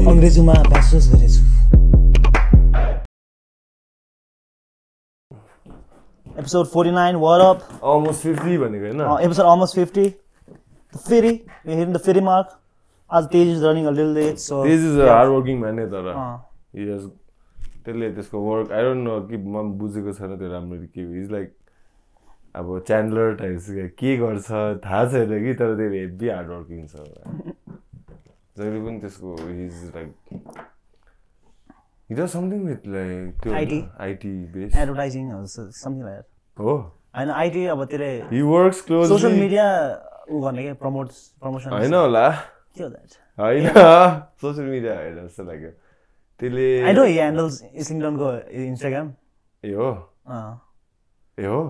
अंग्रेजीमा ब्याचलर्स गरेछु episode 49 what up almost 50 भनेको हैन episode almost 50 the 50 we're hitting the 50 mark as Tej is running a little late so this is a hard working man tara he has त्यसले त्यसको work I don't know कि म बुझेको छैन त्यो राम्ररी के he's like अब च्यान्डलर टाइप के गर्छ थाहा छैन कि तर त्यो हेभी हार्ड वर्किङ छ जहिले पनि त्यसको he's like he does something with like IT based advertising or something like that oh and IT अब तेरे he works closely social media उ गर्ने के promotion हैन होला के हो that हैन social media हैन जस्तो लाग्यो त्यसले I know he handles Islington को Instagram ए हो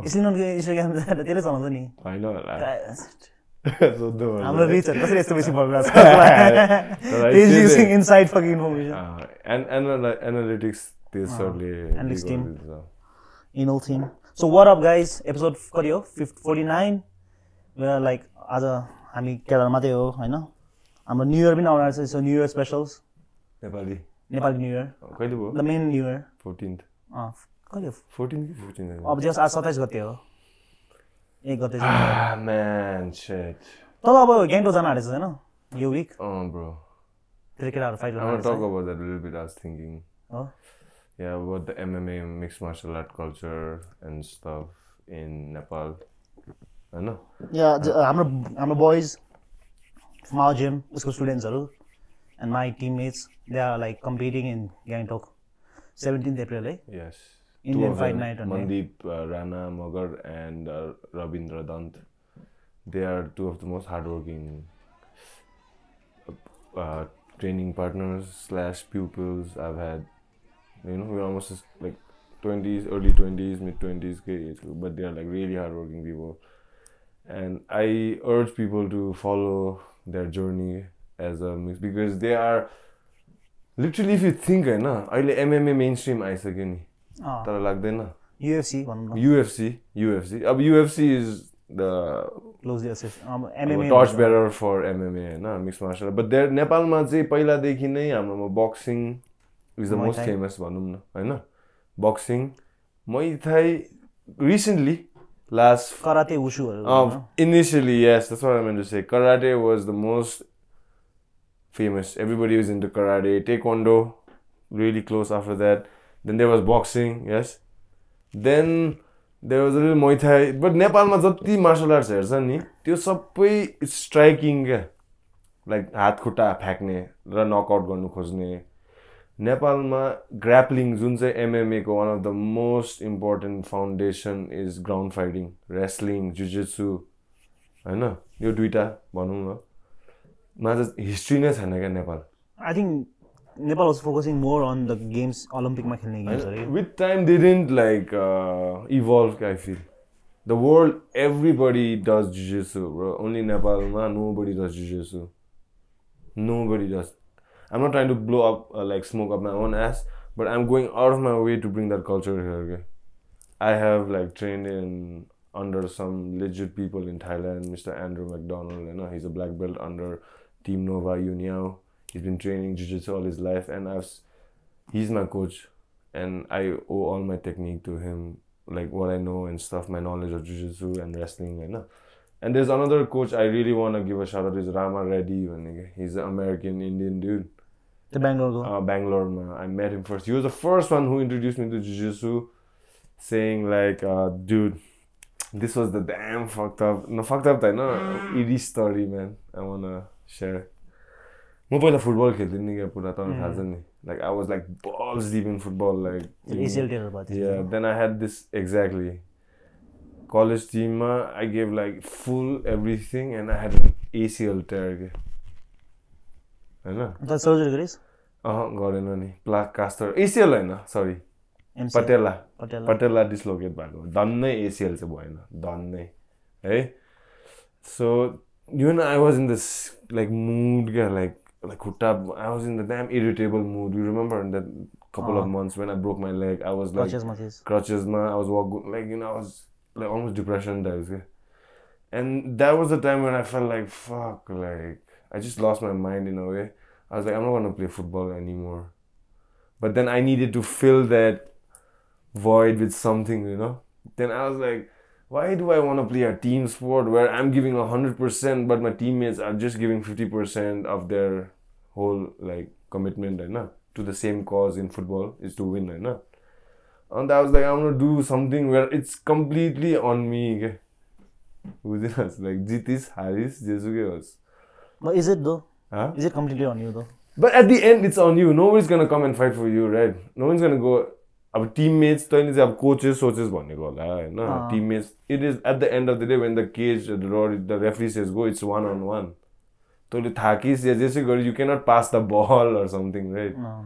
Islington को Instagram त्यसले चलाउँछ नि हैन होला हाम्रो रिच कसरी यस्तो बेसी बढिरहेको छ he is using inside fucking information and analytics this सरले analytics team email team so what up guys episode कति हो 49 we are like आज हामी केरल मात्रै हो हैन हाम्रो न्यू इयर पनि आउन आछ so new year specials Nepali new year कहिले भयो the main new year 14th कहिले 14 कि 15 अब जस आज 27 गते हो 1 गते man shit तर अब ग्याङ्टो जान आँटेछ हैन यो विक bro तेरे केटाहरु फाइट गर्न I want to talk about that a little bit I was thinking oh yeah about the MMA mixed martial art culture and stuff in Nepal I know yeah हाम्रो boys from our gym उसको स्टुडेन्ट्सहरु and my teammates they are like competing in Gangtok 17th April yes Indian fight night on Mandeep Rana Magar and Rabindra Dant they are two of the most hardworking training partners / pupils I've had you know we're almost like 20s early 20s mid 20s but they are like really hardworking people and I urge people to follow their journey as a mix because they are literally if you think हैन अहिले MMA mainstream आइसक्यो नि तर लाग्दैन UFC भन्नु UFC अब UFC is the closely associated MMA torch bearer for MMA हैन mixed martial but there नेपालमा चाहिँ पहिला देखि नै हाम्रोमा boxing is the most famous भनौं न हैन boxing Muay Thai recently last karate wushu initially yes that's what I meant to say karate was the most famous everybody was into karate taekwondo really close after that then there was boxing yes then there was a little Muay Thai but Nepal ma jati martial arts hercha ni त्यो सबै striking के like हात खुट्टा फ्याक्ने र knockout गर्नु खोज्ने नेपालमा grappling जुन चाहिँ MMA को one of the most important foundation is ground fighting wrestling jiu-jitsu हैन यो दुईटा भनौं न माझ हिस्ट्री नै छैन के Nepal I think Nepal was focusing more on the games Olympic ma khelne games right? With time they didn't like evolve I feel the world everybody does jiu-jitsu bro only Nepal ma nobody does jiu-jitsu nobody does I'm not trying to blow up like smoke up my own ass but I'm going out of my way to bring that culture here okay? I have like trained in under some legit people in Thailand Mr. Andrew McDonald you know he's a black belt under Team Nova Uniao he's been training jiu-jitsu all his life and he's my coach and I owe all my technique to him like what I know and stuff my knowledge of jiu-jitsu and wrestling you know and there's another coach I really want to give a shout out is Rama Reddy he's an American Indian dude the Bangalore I met him first he was the first one who introduced me to jiu-jitsu saying like dude this was the damn fucked up no eerie story man I want to share म पहिला football खेल्थे नि के पुरा त थाहा छ नि like I was like balls deep in football like ACL tear about yeah then I had this exactly college team I gave like full everything and I had an ACL tear के हैन त surgery गरिस गरेन नि plaque caster ACL हैन sorry पटेला dislocate भएको धन्नै ACL चाहिँ भएन धन्नै है So I was in this like mood, like hutta. I was in the damn irritable mood. You remember in that couple of months when I broke my leg, I was like crutches ma. I was walking like I was like almost depression types. And that was the time when I felt like fuck, like I just lost my mind in a way. I was like, I'm not gonna play football anymore. But then I needed to fill that void with something, Then I was like, why do I want to play a team sport where I'm giving 100%, but my teammates are just giving 50% of their whole like commitment, to the same cause in football is to win, And I was like, I'm gonna do something where it's completely on me. Okay? Like Jitis, Haris, Jesuke. But is it though? Huh? Is it completely on you though? But at the end, it's on you. Nobody's gonna come and fight for you, right? No one's gonna go. Our teammates, coaches, teammates. It is at the end of the day when the cage, the referee says go, it's 1-on-1. So you cannot pass the ball or something, right? No.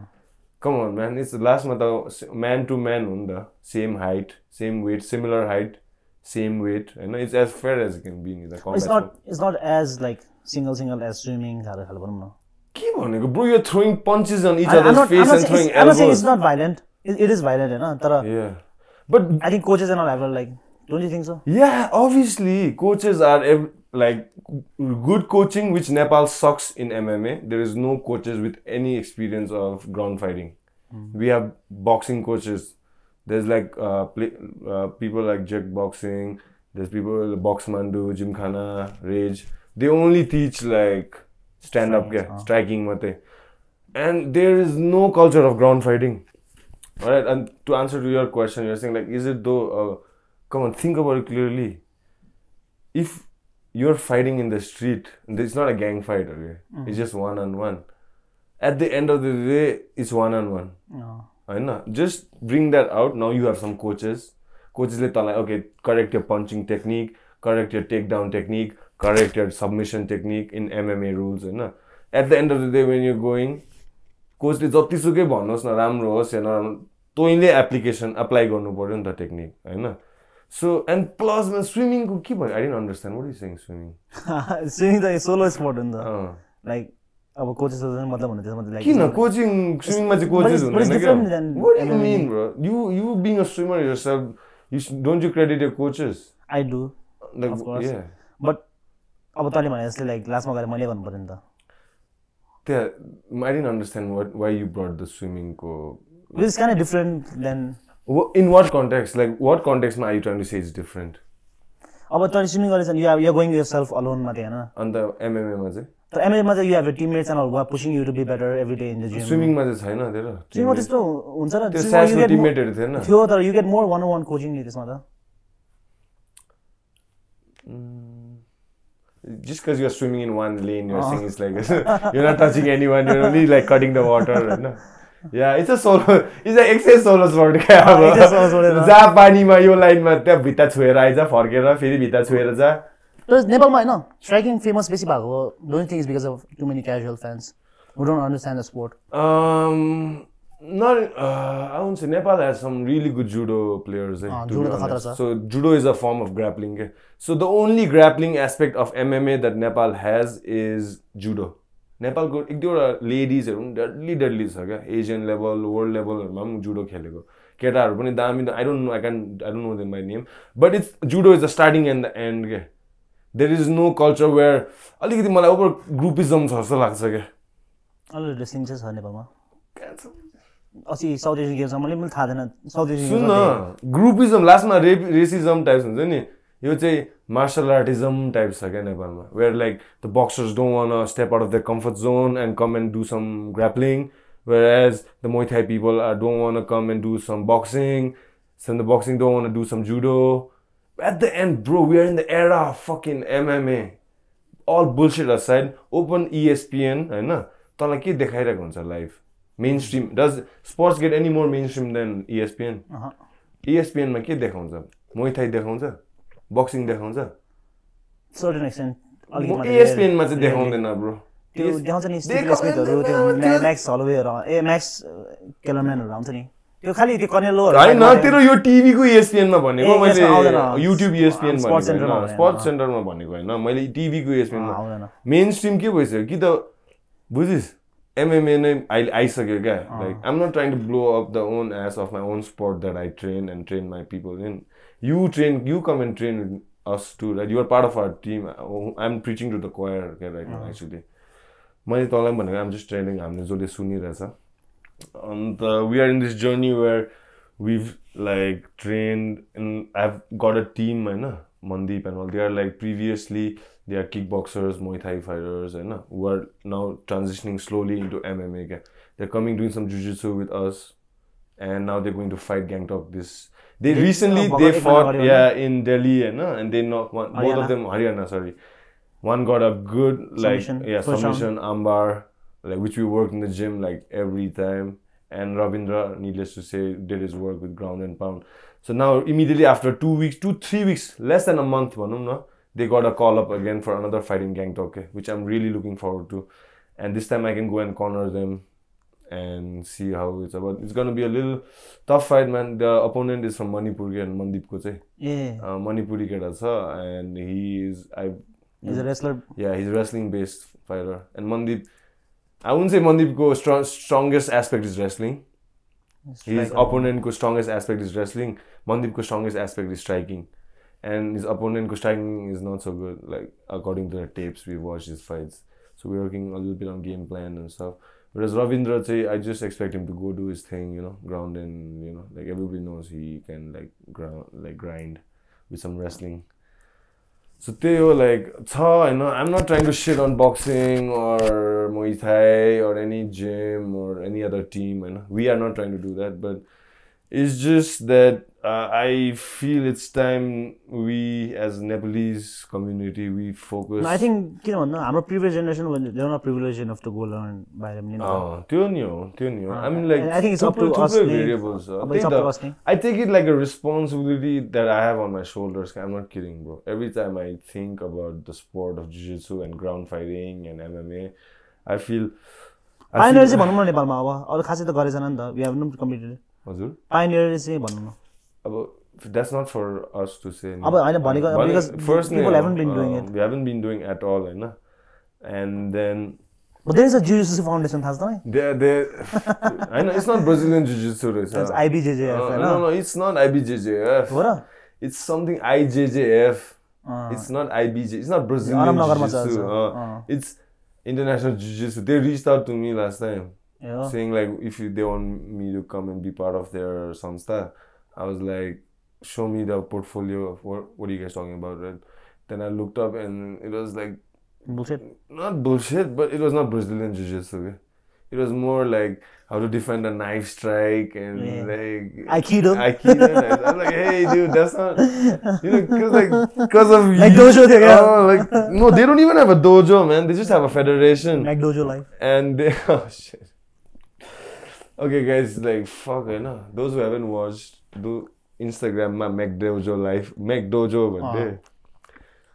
Come on, man. It's the last man to man, same height, same weight, similar height, same weight. It's as fair as it can be in the combat. It's not as like single as swimming. Bro, you're throwing punches on each other's face and throwing elbows. I'm not saying it's not violent. It is violent, Yeah. But I think coaches and all have like, don't you think so? Yeah, obviously. Coaches are like good coaching, which Nepal sucks in MMA. There is no coaches with any experience of ground fighting. We have boxing coaches. There's like people like Jack Boxing. There's people like Box Mandu, Gymkhana, Rage. They only teach like stand-up, striking mate. And there is no culture of ground fighting. Alright, and to answer to your question, you're saying like, is it though, come on, think about it clearly. If you're fighting in the street, it's not a gang fight, okay? It's just 1-on-1. At the end of the day, it's 1-on-1. No. Just bring that out. Now you have some coaches. Coaches like, okay, correct your punching technique, correct your takedown technique, correct your submission technique in MMA rules. At the end of the day, when you're going, coach ले जतिसुकै भन्नुहोस् न राम्रो होस् या नराम्रो तैँले application apply गर्नु पर्यो नि त टेक्निक हैन So and plus man swimming ko ke bhanyo I didn't understand what are you saying swimming swimming the solo sport in the like अब coaches मतलब भन्नु त्यसमा like किन coaching swimming मा चाहिँ coaches हुँदैन what do you mean bro you being a swimmer yourself don't you credit your coaches I do like, of course yeah but अब तैँले भने जस्तै like लास्टमा गएर मैले भन्नु पर्यो नि त I didn't understand why you brought the swimming ko. It's kind of different than. In what context? Like, what context are you trying to say is different? About swimming, you're going yourself alone, Matena. On the MMA, maze. The MMA, you have your teammates and all who are pushing you to be better every day in the gym. Swimming, maze, hai na, there. Swimming, is to. You get more one-on-one coaching in this mother. Just because you're swimming in one lane, you're saying it's like you're not touching anyone. You're only like cutting the water. No? Yeah, it's a solo. It's an excess solo sport. जा पानीमा यो लाइनमा त्यहाँ भित्ता छोएर आइज फर्केर फेरि भित्ता छोएर जा. नेपालमा हैन striking famous बेसी भएको हो. Don't you think it's because of too many casual fans who don't understand the sport? Not. I wouldn't say Nepal has some really good judo players. So judo is a form of grappling. So the only grappling aspect of MMA that Nepal has is judo. Nepal go ekdura ladies deadly छ Asian level, world level judo खेलेको. केटाहरु पनि दामी I don't know them by name, but it's judo is the starting and the end के. There is no culture where अलिकति मलाई over groupism छ जस्तो लाग्छ के. अलि रेस्लिङ चाहिँ छ नेपालमा. असि साउथ एसियन गेम्स मैले थाहा छैन साउथ एसियन सुन ग्रुपिजम लास्टमा रेसिजम टाइप्स हुन्छ नि यो चाहिँ martial artism types छ के नेपालमा where like the boxers don't want to step out of their comfort zone and come and do some grappling whereas the Muay Thai people don't want to come and do some boxing some the boxing don't want to do some judo at the end bro we are in the era of fucking MMA all bullshit aside open ESPN हैन तँलाई के देखाइरहेको हुन्छ live mainstream does sports get any more mainstream than ESPN ESPN मा के देखाउँछ Muay Thai देखाउँछ boxing देखाउँछ certain extent ESPN मा चाहिँ देखाउँदैन bro त्यो देखाउँछ नि स्टिफनेसहरु त्यो म्याक्स हलोवेहरु म्याक्स केलरम्यानहरु आउँछ नि त्यो खाली त्यो कनेलोहरु हैन तेरो यो टिभी को ESPN मा भनेको मैले YouTube ESPN भनेको स्पोर्ट्स सेन्टरमा भनेको हैन मैले टिभी को ESPN मा मेन स्ट्रीम के भइसक्यो कि त बुझिस MMA नै आइसक्यो क्या like I'm not trying to blow up the own ass of my own sport that I train and train my people in. You come and train with us too, right? You are part of our team. I'm preaching to the choir right now actually. मैले तँलाई भनेको I'm just training. हामीले जसले सुनिरहेछ and we are in this journey where we've like trained and I've got a team हैन Mandeep and all. They are like previously they are kickboxers, Muay Thai fighters and who are now transitioning slowly into MMA. They're coming doing some jiu-jitsu with us and now they're going to fight Gangtok this. They recently they fought in Delhi and they knocked both of them Haryana sorry. One got a good like submission armbar like which we worked in the gym like every time and Ravindra needless to say did his work with ground and pound. So now immediately after 3 weeks less than a month they got a call up again for another fight in Gangtok which I'm really looking forward to and this time I can go and corner them and see how it's about. It's going to be a little tough fight man. The opponent is from Manipur and Mandeep ko chai Manipuri keta cha and he's a wrestler. Yeah, he's a wrestling based fighter and Mandeep I wouldn't say Mandeep ko strongest aspect is wrestling. His opponent ko strongest aspect is wrestling. Mandeep ko strongest aspect is striking. And his opponent ko striking is not so good like according to the tapes we've watched his fights. So we're working a little bit on game plan and stuff. Whereas Ravindra I just expect him to go do his thing, ground and like everybody knows he can grind with some wrestling. So they like I'm not trying to shit on boxing or Muay Thai or any gym or any other team we are not trying to do that but it's just that I feel it's time we as Nepalese community we focus. I think हाम्रो previous generation they are not privileged enough to go learn by them त्यो नि हो I mean like I think it's up to us variables it's up to us I take it like a responsibility that I have on my shoulders. I'm not kidding bro. Every time I think about the sport of jiu-jitsu and ground fighting and MMA I feel pioneer चाहिँ भनौँ न नेपालमा अब अरु खासै त गरेछन् नि त we have not completed हजुर pioneer चाहिँ भनौँ न अब that's not for us to say अब हैन भनेको because first people haven't been doing it. We haven't been doing at all and then but there is a jiu-jitsu foundation थाहा छ there I know it's not Brazilian jiu-jitsu it's IBJJF no it's not IBJJF it's something IJJF it's not IBJ it's not Brazilian jiu-jitsu it's international jiu-jitsu. They reached out to me last time saying like if they want me to come and be part of their samstha. I was like show me the portfolio of what are you guys talking about, right? Then I looked up and it was like bullshit. Not bullshit, but it was not Brazilian jiu-jitsu. It was more like how to defend a knife strike and like Aikido. I'm like, hey dude, that's not because of like dojo like no, they don't even have a dojo, man. They just have a federation. Like dojo life. And they oh shit. Okay guys, like fuck those who haven't watched do Instagram ma Mac Dojo life Mac Dojo bhande.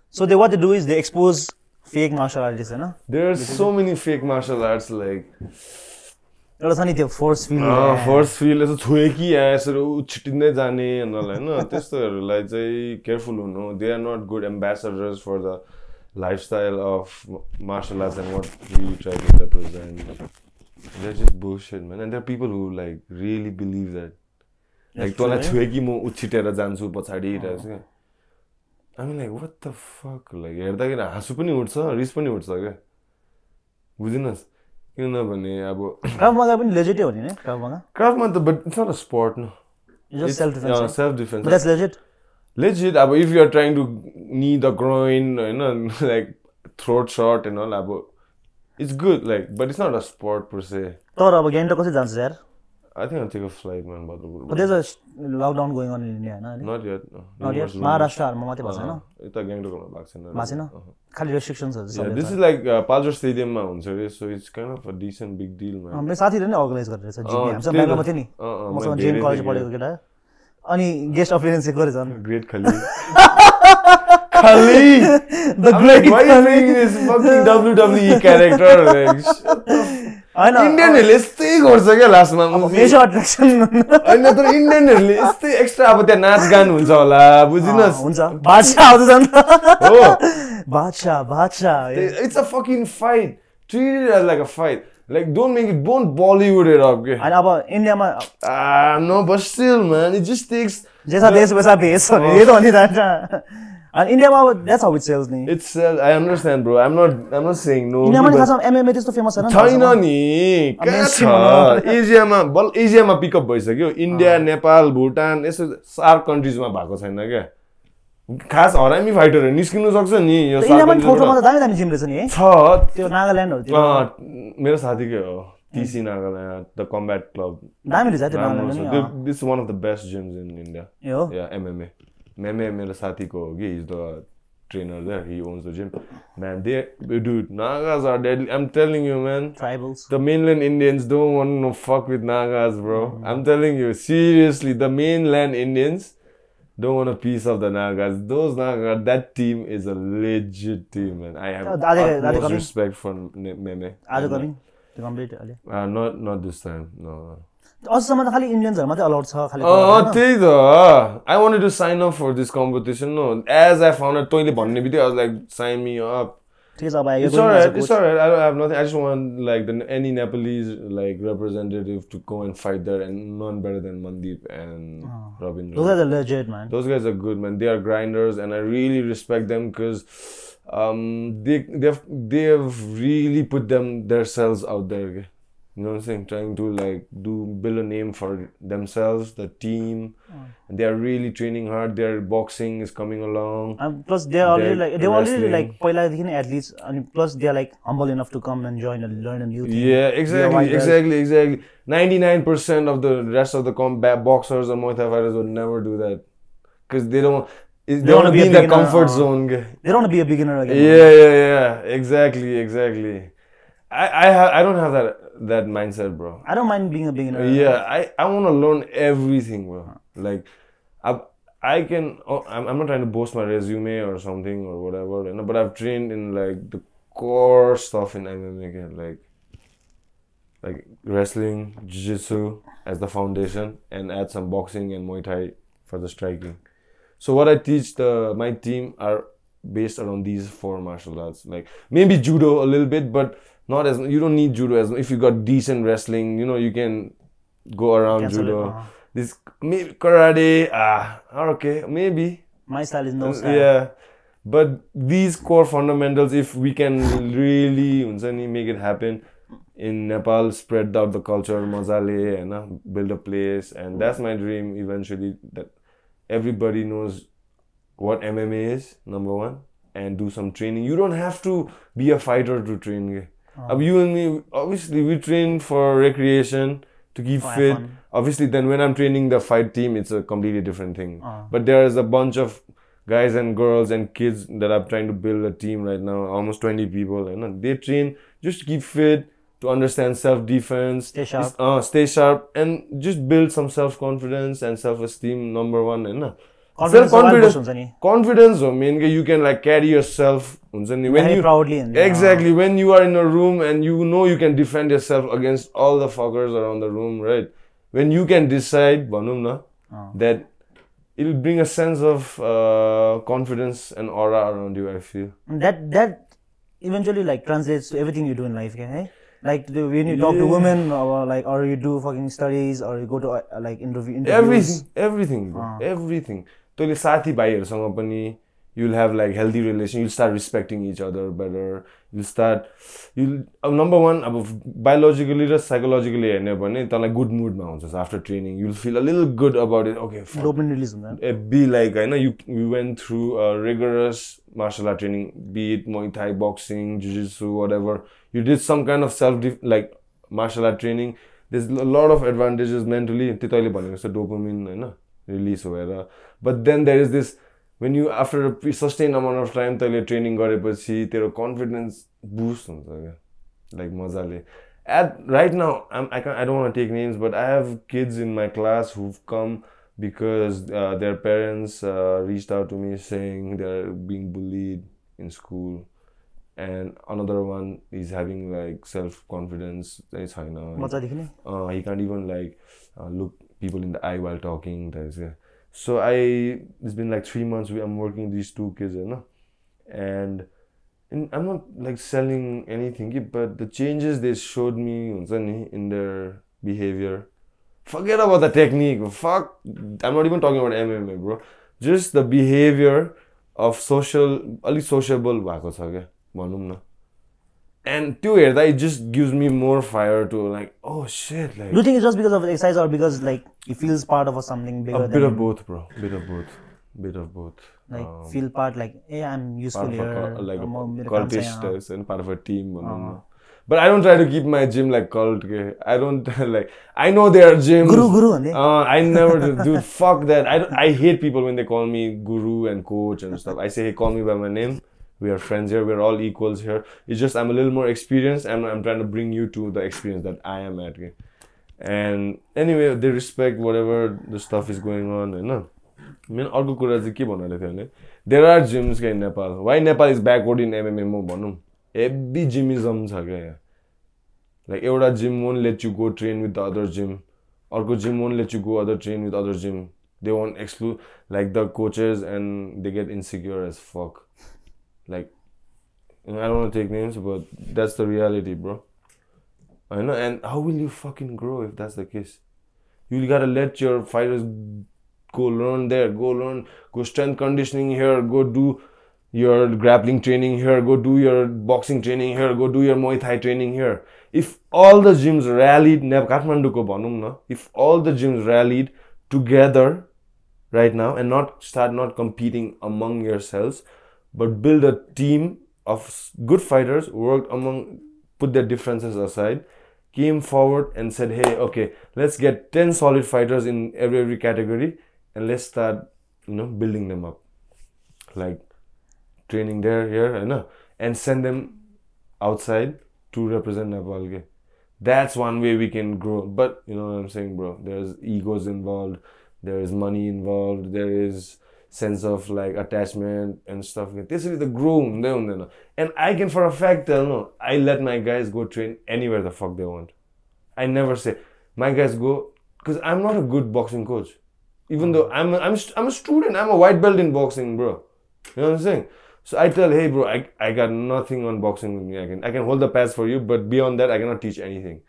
So what they do is they expose fake martial arts there are so many fake martial arts like एउटा छ नि त्यो force feel यसो छोए कि यसो छिटिँदै जाने हैन त्यस्तोहरुलाई चाहिँ केयरफुल हुनु. They are not good ambassadors for the lifestyle of martial arts and what we try to represent. They're just bullshit, man. And there are people who like really believe that. Like तँलाई छोए कि म उछिटेर जान्छु पछाडी रहेछ के. I mean like what the fuck, like हेर्दाखेरि हाँसु पनि उठ्छ रिस पनि उठ्छ के. बुझिनस् किनभने अब क्राफ मागा पनि लेजिट हो नि क्राफमा त but it's not a sport no. It's just self defense. Yeah, self defense. But that's legit अब if you are trying to knee the groin like throat shot and all अब it's good like but it's not a sport per se. तर अब गेन्टो कसरी जान्छ यार? I think I'll take a flight man Bhadrapur. But there's a lockdown going on in India na? Not yet. Not yet. Maharashtra ma मात्रै भएको छैन. यता ग्याङटकमा भएको छैन. खाली restrictions हरु छ. Yeah, this is like Paljar Stadium मा हुन्छ रे, so it's kind of a decent big deal man. हाम्रो साथीहरुले नै अर्गनाइज गरेर छ जिम हाम्रो बेङ्गलमा थियो नि. मसँग जेन कलेज पढेको केटा. अनि गेस्ट अपियरेन्स चाहिँ गरेछ नि. Great Khali. Khali! The great Khali is fucking WWE character like. होइन इन्डियनहरूले यस्तै गर्छ क्या लास्टमा मेजर अट्र्याक्सन होइन तर इन्डियनहरूले यस्तै एक्स्ट्रा अब त्यहाँ नाचगान हुन्छ होला बुझिनुहोस् हुन्छ बादशाह आउँछ नि हो बादशाह it's a fucking fight treat it as like a fight like don't Bollywood it up के होइन अब इन्डियामा no but still man it just takes जैसा देश वैसा भेष ये त हो नि त And India, that's how it sells ni. It sells. I understand, bro. I'm not saying no. India ma khasa MMA त्यस्तो फेमस छैन छैन नि कहाँ छ एसियामा पिकअप भइसक्यो इन्डिया नेपाल भुटान यसो 4 कन्ट्रीजमा भएको छैन क्या खास हरामी फाइटरहरु निस्किनु सक्छ नि यो इन्डियामा फोटोमा त दामी दामी जिम रहेछ नि है छ त्यो नागाल्यान्डहरु त्यो मेरो साथीकै हो TC Nagaland the combat club दामी रहेछ त्यो Nagaland This is one of the best gyms in India. Yeah, MMA. मेरो साथीको हो कि he's the trainer there. He owns the gym. Man, dude, Nagas are deadly. I'm telling you, man. Tribals. The mainland Indians don't want to fuck with Nagas, bro. I'm telling you, seriously, the mainland Indians don't want a piece of the Nagas. Those Nagas, that team is a legit team, man. I have utmost respect for Meme. Are they coming to compete? Not this time, no. अझसम्म त खाली इन्डियन्सहरु मात्रै allowed छ खाली त्यही त I wanted to sign up for this competition. No, as I found out, तैँले भन्ने बित्तिकै I was like, sign me up. ठिकै छ अब आयो It's alright. I have nothing. I just want like any Nepalese like representative to go and fight there, and none better than Mandeep and Ravindra. Those guys are legit, man. Those guys are good, man. They are grinders, and I really respect them because they have really put themselves out there. Okay? You know what I'm saying? Trying to like build a name for themselves, the team. And they are really training hard. Their boxing is coming along. And plus they are already like पहिला देखि नै athletes, and plus they are like humble enough to come and join and learn a new thing. Yeah, exactly. 99% of the rest of the boxers or Muay Thai fighters would never do that because they don't. They want to be in that comfort zone. They don't want to be a beginner again. Yeah. Exactly. I don't have that mindset, bro. I don't mind being a beginner. Yeah, I want to learn everything, bro. Like, I can. I'm not trying to boast my resume or something or whatever, but I've trained in like the core stuff in MMA, like wrestling, jiu-jitsu as the foundation, and add some boxing and Muay Thai for the striking. So what I teach my team are based around these 4 martial arts. Like maybe judo a little bit, but not as you don't need judo as if you got decent wrestling, you can go around judo. This maybe karate, okay, maybe. My style is no style. Yeah, but these core fundamentals, if we can really make it happen in Nepal, spread out the culture, mazale, and build a place, and that's my dream eventually, that everybody knows what MMA is, number 1, and do some training. You don't have to be a fighter to train. You and me, obviously, we train for recreation, to keep fit. Obviously, then when I'm training the fight team, it's a completely different thing. But there is a bunch of guys and girls and kids that I'm trying to build a team right now, almost 20 people. They train just to keep fit, to understand self-defense, stay sharp, and just build some self-confidence and self-esteem, number 1. Confidence, you can like carry yourself when you proudly. Exactly, when you are in a room and you know you can defend yourself against all the fuckers around the room, right? When you can decide, that it'll bring a sense of confidence and aura around you, I feel. That eventually like translates to everything you do in life, okay? Like when you talk to women, or you do fucking studies, or you go to like interviews. Everything, bro. Everything. So साथी भाइहरुसँग पनि you'll have like healthy relation, you'll start respecting each other better, number 1 biologically or psychologically हेर्ने भने तँलाई good mood मा हुन्छस् after training, you'll feel a little good about it. Okay, dopamine release हुन्छ. Be like you went through a rigorous martial art training, be it Muay Thai, boxing, jiu-jitsu, whatever. You did some kind of like martial art training. There's a lot of advantages mentally. त्यतैले भनेको जस्तो dopamine release भएर. But then there is this, when you after a sustained amount of time तैले training गरेपछि तेरो confidence boost हुन्छ क्या, like मजाले. Right now I don't want to take names, but I have kids in my class who've come because their parents reached out to me saying they're being bullied in school, and another one is having like self-confidence. He can't even like look people in the eye while talking. So it's been like 3 months I'm working with these two kids, you know, and I'm not like selling anything, but the changes they showed me in their behavior. Forget about the technique. Fuck, I'm not even talking about MMA, bro. Just the behavior of अलिक sociable भएको छ क्या भनौँ न. And त्यो हेर्दा it just gives me more fire to like, oh shit. Like, do you think it's just because of the exercise or because like it feels part of something bigger? A bit of both, bro. Bit of both. Like feel part like, hey, I'm useful here. Like a cultist and part of a team. But I don't try to keep my gym like cult. Okay? I don't like. I know there are gyms. Guru. I never do. Dude, fuck that. I hate people when they call me guru and coach and stuff. I say, hey, call me by my name. We are friends here. We're all equals here. It's just I'm a little more experienced and I'm trying to bring you to the experience that I am at. Okay? And anyway, they respect whatever the stuff is going on. You know. I mean, अर्को कुरा चाहिँ के भन्नु थियो भने there are gyms in Nepal. Why Nepal is backward in MMA म भनौँ. Every gymism छ क्या. Like एउटा gym won't let you go train with the other gym. अर्को gym won't let you go train with other gym. They won't exclude like the coaches and they get insecure as fuck. Like, you know, I don't want to take names, but that's the reality, bro. I know. And how will you fucking grow if that's the case? You gotta let your fighters go learn there, go strength conditioning here, go do your grappling training here, go do your boxing training here, go do your Muay Thai training here. If all the gyms rallied, if all the gyms rallied together right now and not competing among yourselves, but build a team of good fighters, put their differences aside, came forward and said, hey, okay, let's get 10 solid fighters in every category and let's start, building them up. Like training there, here, and send them outside to represent Nepal. That's one way we can grow. But you know what I'm saying, bro? There's egos involved, there is money involved, there is sense of like attachment and stuff. This is the grow. And I can for a fact tell, no, I let my guys go train anywhere the fuck they want. I never say, my guys go, because I'm not a good boxing coach. Even though I'm a student, I'm a white belt in boxing, bro. You know what I'm saying? So I tell, hey, bro, I got nothing on boxing with me. I can hold the pads for you, but beyond that, I cannot teach anything.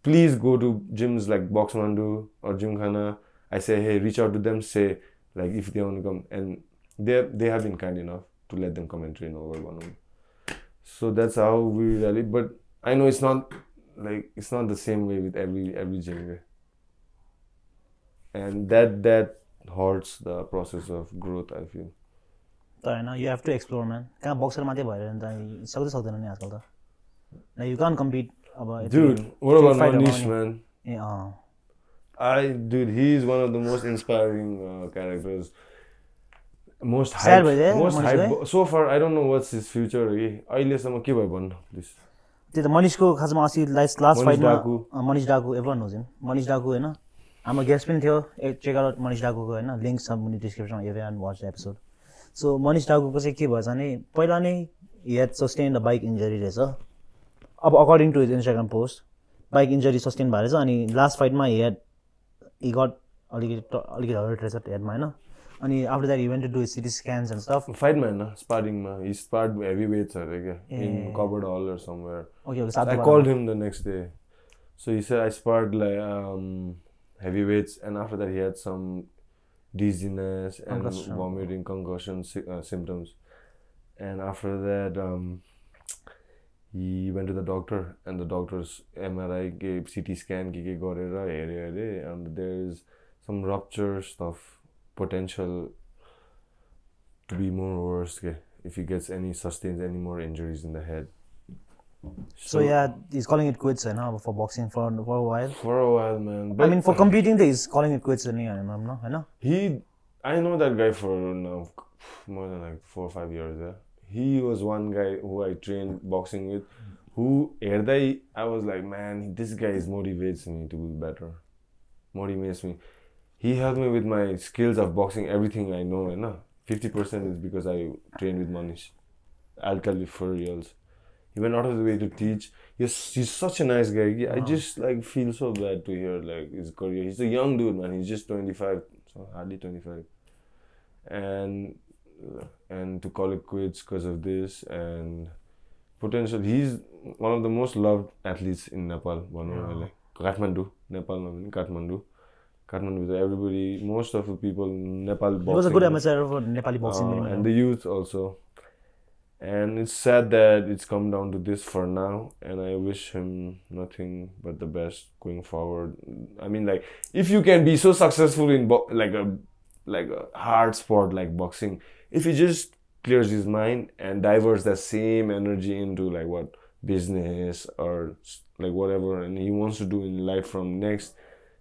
Please go to gyms like Box Mandu or Gymkhana. I say, hey, reach out to them, say, like, if they want to come. And they have been kind enough to let them come and train over one on. So that's how we rally. But I know it's not the same way with every gym. And that hurts the process of growth, I feel. You have to explore, man. Boxer you can't compete. Dude, what about Manish, man? Yeah. Dude, he's one of the most inspiring characters. Most hype. So far, I don't know what's his future. Ahilesamma ke bhayo भन्नु, please. त्यो त मनिषको खासमा अस्ति last फाइटमा Manish डाकु ever knows हिम मनिष डाकु हैन हाम्रो guest पनि थियो check out Manish डाकुको हैन लिंक छ मुनि डिस्क्रिप्सनमा everyone watch the episode so Manish डाकुको चाहिँ के भएछ भने पहिला नै he had sustained a bike injury रहेछ अब according to his Instagram post bike injury sustain भएछ अनि लास्ट फाइटमा he got अलिकति हर्ट रहेछ हेडमा हैन अनि after that he went to do his CT scans and stuff. Fight man, sparring ma. He sparred heavyweights in Cupboard Hall or somewhere. Okay, I called him the next day. So he said I sparred like heavyweights, and after that he had some dizziness and vomiting, concussion symptoms. And after that he went to the doctor, and the doctor's MRI gave CT scan and there is some rupture stuff. Potential to be more worse if he gets sustains any more injuries in the head. So yeah, he's calling it quits for boxing for a while. For a while, man. But I mean, for competing, he's calling it quits. I know that guy for now more than like 4 or 5 years. Yeah, he was one guy who I trained boxing with. I was like, man, this guy motivates me to be better. Motivates me. He helped me with my skills of boxing, everything I know. 50% is because I train with Manish. I'll tell you for reals. He went out of the way to teach. He's such a nice guy. I just like feel so bad to hear like his career. He's a young dude, man. He's just 25, so hardly 25, and to call it quits because of this and potential. He's one of the most loved athletes in Nepal. Like Kathmandu, Nepal, Kathmandu. Kathmandu, everybody, most of the people in Nepal boxing. He was a good amateur for Nepali boxing. And the youth also. And it's sad that it's come down to this for now. And I wish him nothing but the best going forward. I mean, like, if you can be so successful in like a hard sport like boxing, if he just clears his mind and diverts that same energy into like what business or like whatever, and he wants to do in life from next.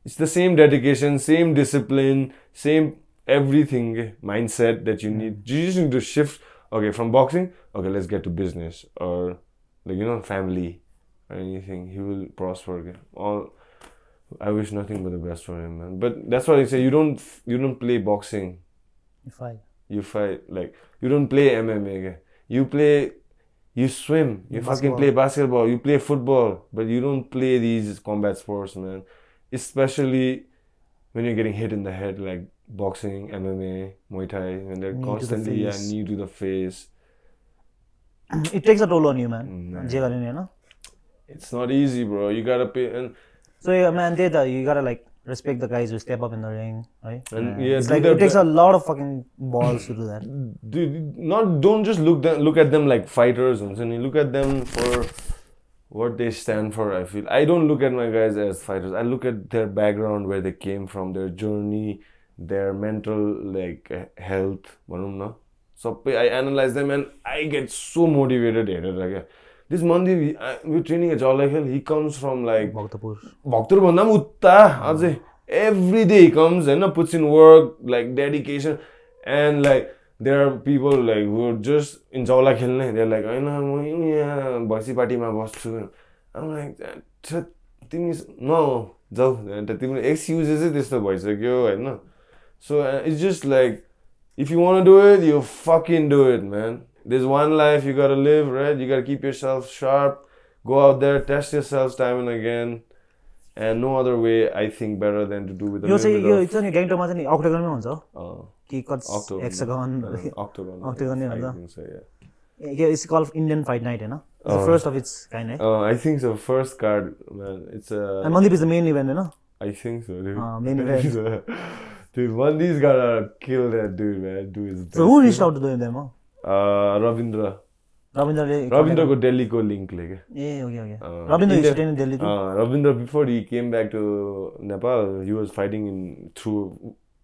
It's the same dedication, same discipline, same everything mindset that you need. You just need to shift. Okay, from boxing, okay, let's get to business or like family or anything. He will prosper. Okay? I wish nothing but the best for him, man. But that's what I say. You don't play boxing. You fight. Like you don't play MMA. Okay? You swim. You fucking play basketball. You play football. But you don't play these combat sports, man. Especially when you're getting hit in the head, like boxing, MMA, Muay Thai, when they're constantly knee to the face. It takes a toll on you, man. It's not easy, bro. You gotta pay. And so yeah, man, you gotta like respect the guys who step up in the ring, right? And it's like it takes a lot of fucking balls to do that. Dude, don't just look at them like fighters, and you look at them for what they stand for. I don't look at my guys as fighters. I look at their background, where they came from, their journey, their mental like health. So I analyze them and I get so motivated. Like this Mandi, we're training at Jolai. He comes from like Bhaktapur. Every day he comes and puts in work, like dedication, and like there are people like who are just in Jolai khelne. They're like, Basi party ma basu. I'm like, no, excuses it. This the voice like yo, so it's just like, if you want to do it, you fucking do it, man. There's one life you gotta live, right? You gotta keep yourself sharp. Go out there, test yourselves time and again. And no other way, I think, better than to do with a little bit of... It's on your gang octagon, Octagon, I think so, yeah. It's called Indian Fight Night, It's the first of its kind, I think so. First card, man. It's a... And Mandip is the main event, I think so, dude. Main event. Dude, Mandi's gotta kill that dude, man. So who reached out to them, Ravindra. Ravindra ko Delhi ko link leke. Yeah, okay. Ravindra used to train in Delhi too. Ravindra, before he came back to Nepal, he was fighting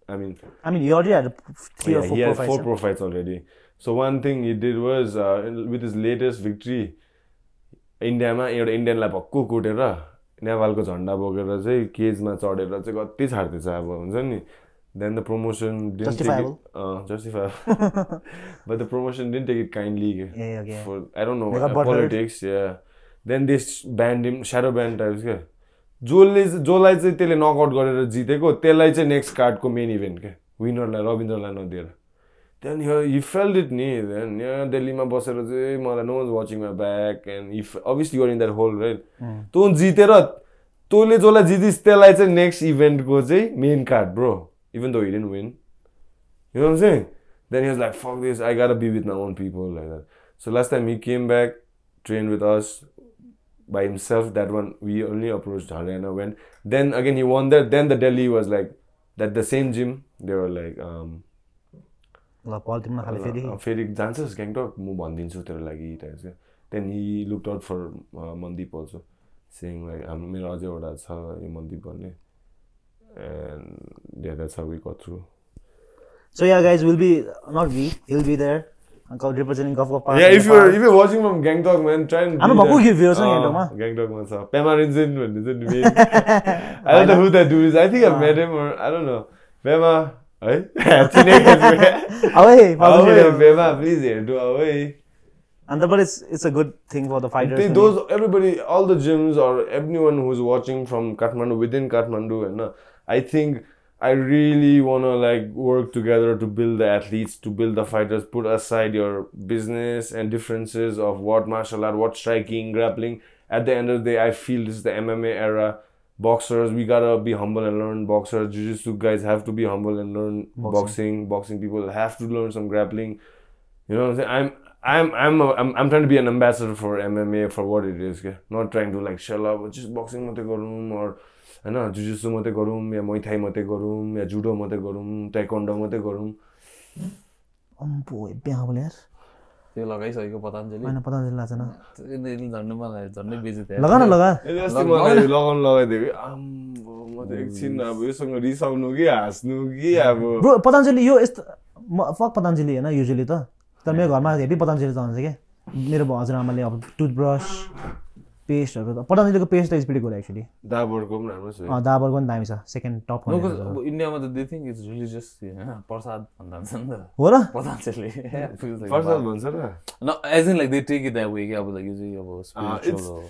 I mean, he already had 3 or 4 he pro had fights. 4 pro fights already. So one thing he did was, with his latest victory, इन्डियामा एउटा इन्डियनलाई भक्कु कुटेर नेपालको झन्डा बोकेर चाहिँ केजमा चढेर चाहिँ कति छाड्दैछ अब हुन्छ नि. Then the promotion didn't justifiable. take it, justifiable. But the promotion didn't take it kindly. Yeah. For I don't know politics. Yeah. Then they banned him, shadow ban types. जोलाई चाहिँ त्यसले नकआउट गरेर जितेको त्यसलाई चाहिँ नेक्स्ट कार्डको main event के विनरलाई रविन्द्रलाई नदिएर. Then he felt it ni. Then दिल्लीमा बसेर चाहिँ मलाई no one's watching my back, and if obviously you are in that hole, right? तँ जितेर तँले जोलाई जितिस् त्यसलाई चाहिँ नेक्स्ट इभेन्टको चाहिँ main card, bro. Even though he didn't win. You know what I'm saying? Then he was like, fuck this, I gotta be with my own people, like that. So last time he came back, trained with us by himself. That one, we only approached Haryana when. Then again, he won that. Then the Delhi was like, that the same gym, they were like, then he looked out for Mandip also, saying like, and yeah, that's how we got through. So yeah, guys, he'll be there. Representing Guff Guff Pass. Yeah, if you're watching from Gangtok, man, try and. I'm a give you Gangtok. Gangtok man, Pema Rinzin. I don't know who that dude is. I think I've met him, or I don't know. Pema, away, Pema, please here, do away. But it's a good thing for the fighters. Everybody, all the gyms or everyone who's watching from Kathmandu, within Kathmandu, and I think I really want to like work together to build the athletes, to build the fighters, put aside your business and differences of what martial art, what striking, grappling. At the end of the day, I feel this is the MMA era. Boxers, we gotta be humble and learn. Boxers, jiu-jitsu guys have to be humble and learn boxing. Boxing people have to learn some grappling. You know what I'm saying? I'm trying to be an ambassador for MMA for what it is. Not trying to like shell up, just boxing mate garum or हैन jujitsu मात्रै गरौँ या मुay Thai मात्रै गरौँ या judo मात्रै गरौँ taekwondo मात्रै गरौँ अम्बो ब्याहले यार त्यो लगाइसकेको पतञ्जलि हैन पतञ्जलि लाग्दैन त्यसले झन्डै मलाई झन्डै बेजे थियो लगा न लगा अस्ति मलाई लगाउन लगाइदियो आम्बो म त एकछिन अब योसँग रिसाउनु कि हाँस्नु कि अब ब्रो पतञ्जलि यो यस्तो फक पतञ्जलि हैन युजुअली त तर मेरो घरमा हेभी पतञ्जलि चल्छ के मेरो हजुरआमाले अब टुथब्रश पेस्टहरु त पतञ्जलिको paste is pretty good actually दाबरको पनि राम्रो छ दाबरको पनि दामी छ सेकेन्ड टप हो अब इन्डियामा त दे थिंक इट्स रिलिजियस हैन प्रसाद भन्छ नि त हो र पतञ्जलि प्रसाद भन्छ र न as in like they take it that way के अब लाइक यो चाहिँ अब स्पिरिचुअल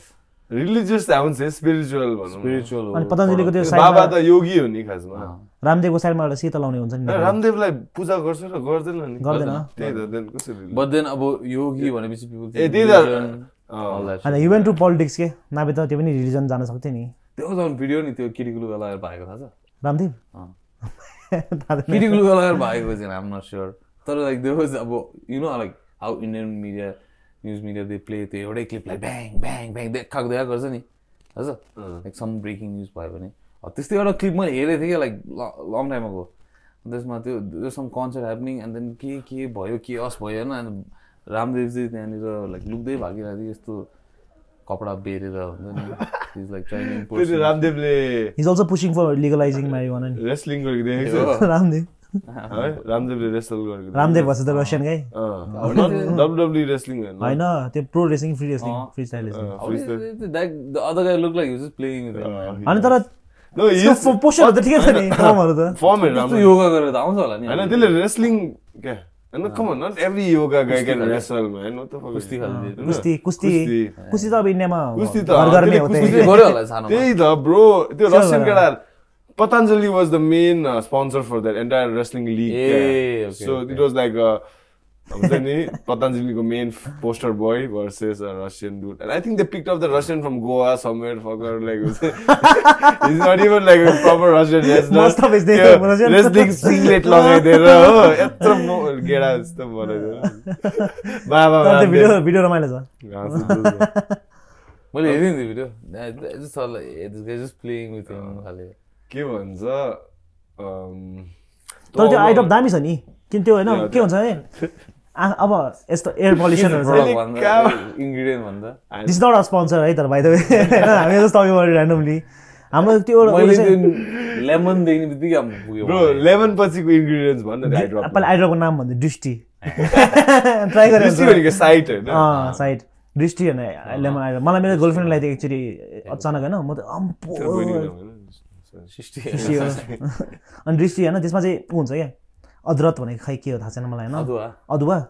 रिलिजियस त हुन्छ स्पिरिचुअल भनौं स्पिरिचुअल हो अनि पतञ्जलिको त्यो बाबा त योगी हो नि खासमा रामदेवको साइडमा एउटा सीता लाउने हुन्छ नि रामदेवलाई पूजा गर्छ र गर्दैन नि गर्दैन त्यही त देन कसरी बट देन अब योगी भनेपछि पिपल ए त्यही त हैन यु वेन्ट टु पोलिटिक्स के नाबे त त्यो पनि रिलिजन जान सक्थ्यो नि त्यो जुन भिडियो नि त्यो किरीको लुगा लगाएर भएको थाहा छ रामदेव किरीको लुगा लगाएर भएको चाहिँ आइ एम नट श्योर तर लाइक देयर वाज अब you know like how Indian media news media they play त्यो एउटै क्लिपलाई ब्याङ ब्याङ ब्याङ देखा गर्छ नि हजुर लाइक सम ब्रेकिङ न्यूज भयो भने त्यस्तै एउटा क्लिप मैले हेरेको थिएँ लाइक लङ टाइम अगो त्यसमा त्यो some concert happening and then के भयो के अस भयो होइन एन्ड रामदेव चाहिँ त्यहाँनिर लाइक लुक्दै भागिरहेको थियो यस्तो कपडा बेरेर हुन्छ नि इज लाइक ट्राइङ त्यो रामदेवले is also pushing for legalising marijuana नि रेस्लिङ गरेको देखेको छ रामदेव है रामदेवले रेसल गरेको रामदेव भन्छ त रसियन गाई WWE रेस्लिङ हैन त्यो pro wrestling free wrestling free style wrestling the other guy look like he was playing with अनि तर नो यो पोस्चर त ठिकै छ नि फर्महरु त फर्महरु राम्रो योगा गरेर त आउँछ होला नि हैन त्यसले रेस्लिङ के And come on, not every yoga guy can wrestle, man. What the fuck? कुस्ती त अब इन्डियामा कुस्ती त गर्यो होला सानो त्यही त ब्रो त्यो रसियन केटा Patanjali was the main sponsor for that entire wrestling league. So it was like Patanjali main poster boy versus a Russian dude. And I think they picked up the Russian from Goa somewhere. Fucker, like he's not even like a proper Russian wrestler. Most of his name Russian. Wrestling singlet लगाइदिएर हो यत्रो गेडा जस्तो बनाइदिएर बाबा video रमाइलो छ मैले हेरेँ नि video just saw like this guy just playing with him खाले के भन्छ तर त्यो आइडप दामी छ नि किन त्यो हैन के हुन्छ है अब यस्तो एयर पोल्युसनहरु छ इन्ग्रेडिएन्ट भन्दा this is not a sponsor है तर बाइ द वे हैन हामी जस्ट टकिङ अबाउट र्यान्डमली हाम्रो त्यो लेमन देख्ने बित्तिकै हम पुग्यो ब्रो लेमन पछिको इन्ग्रेडिएन्ट्स भन्न आइड्रप पहिला आइड्रपको नाम भन्दै दृष्टि ट्राई गरेर दृष्टि भनेको साइट हैन साइट दृष्टि हैन लेमन आइड्रप मलाई मेरो गर्लफ्रेन्डलाई चाहिँ एक्चुअली अचानक हैन म त अनि दृष्टि हैन त्यसमा चाहिँ उ हुन्छ क्या अदरत भनेको खै के हो थाहा छैन मलाई हैन अदुवा अदुवा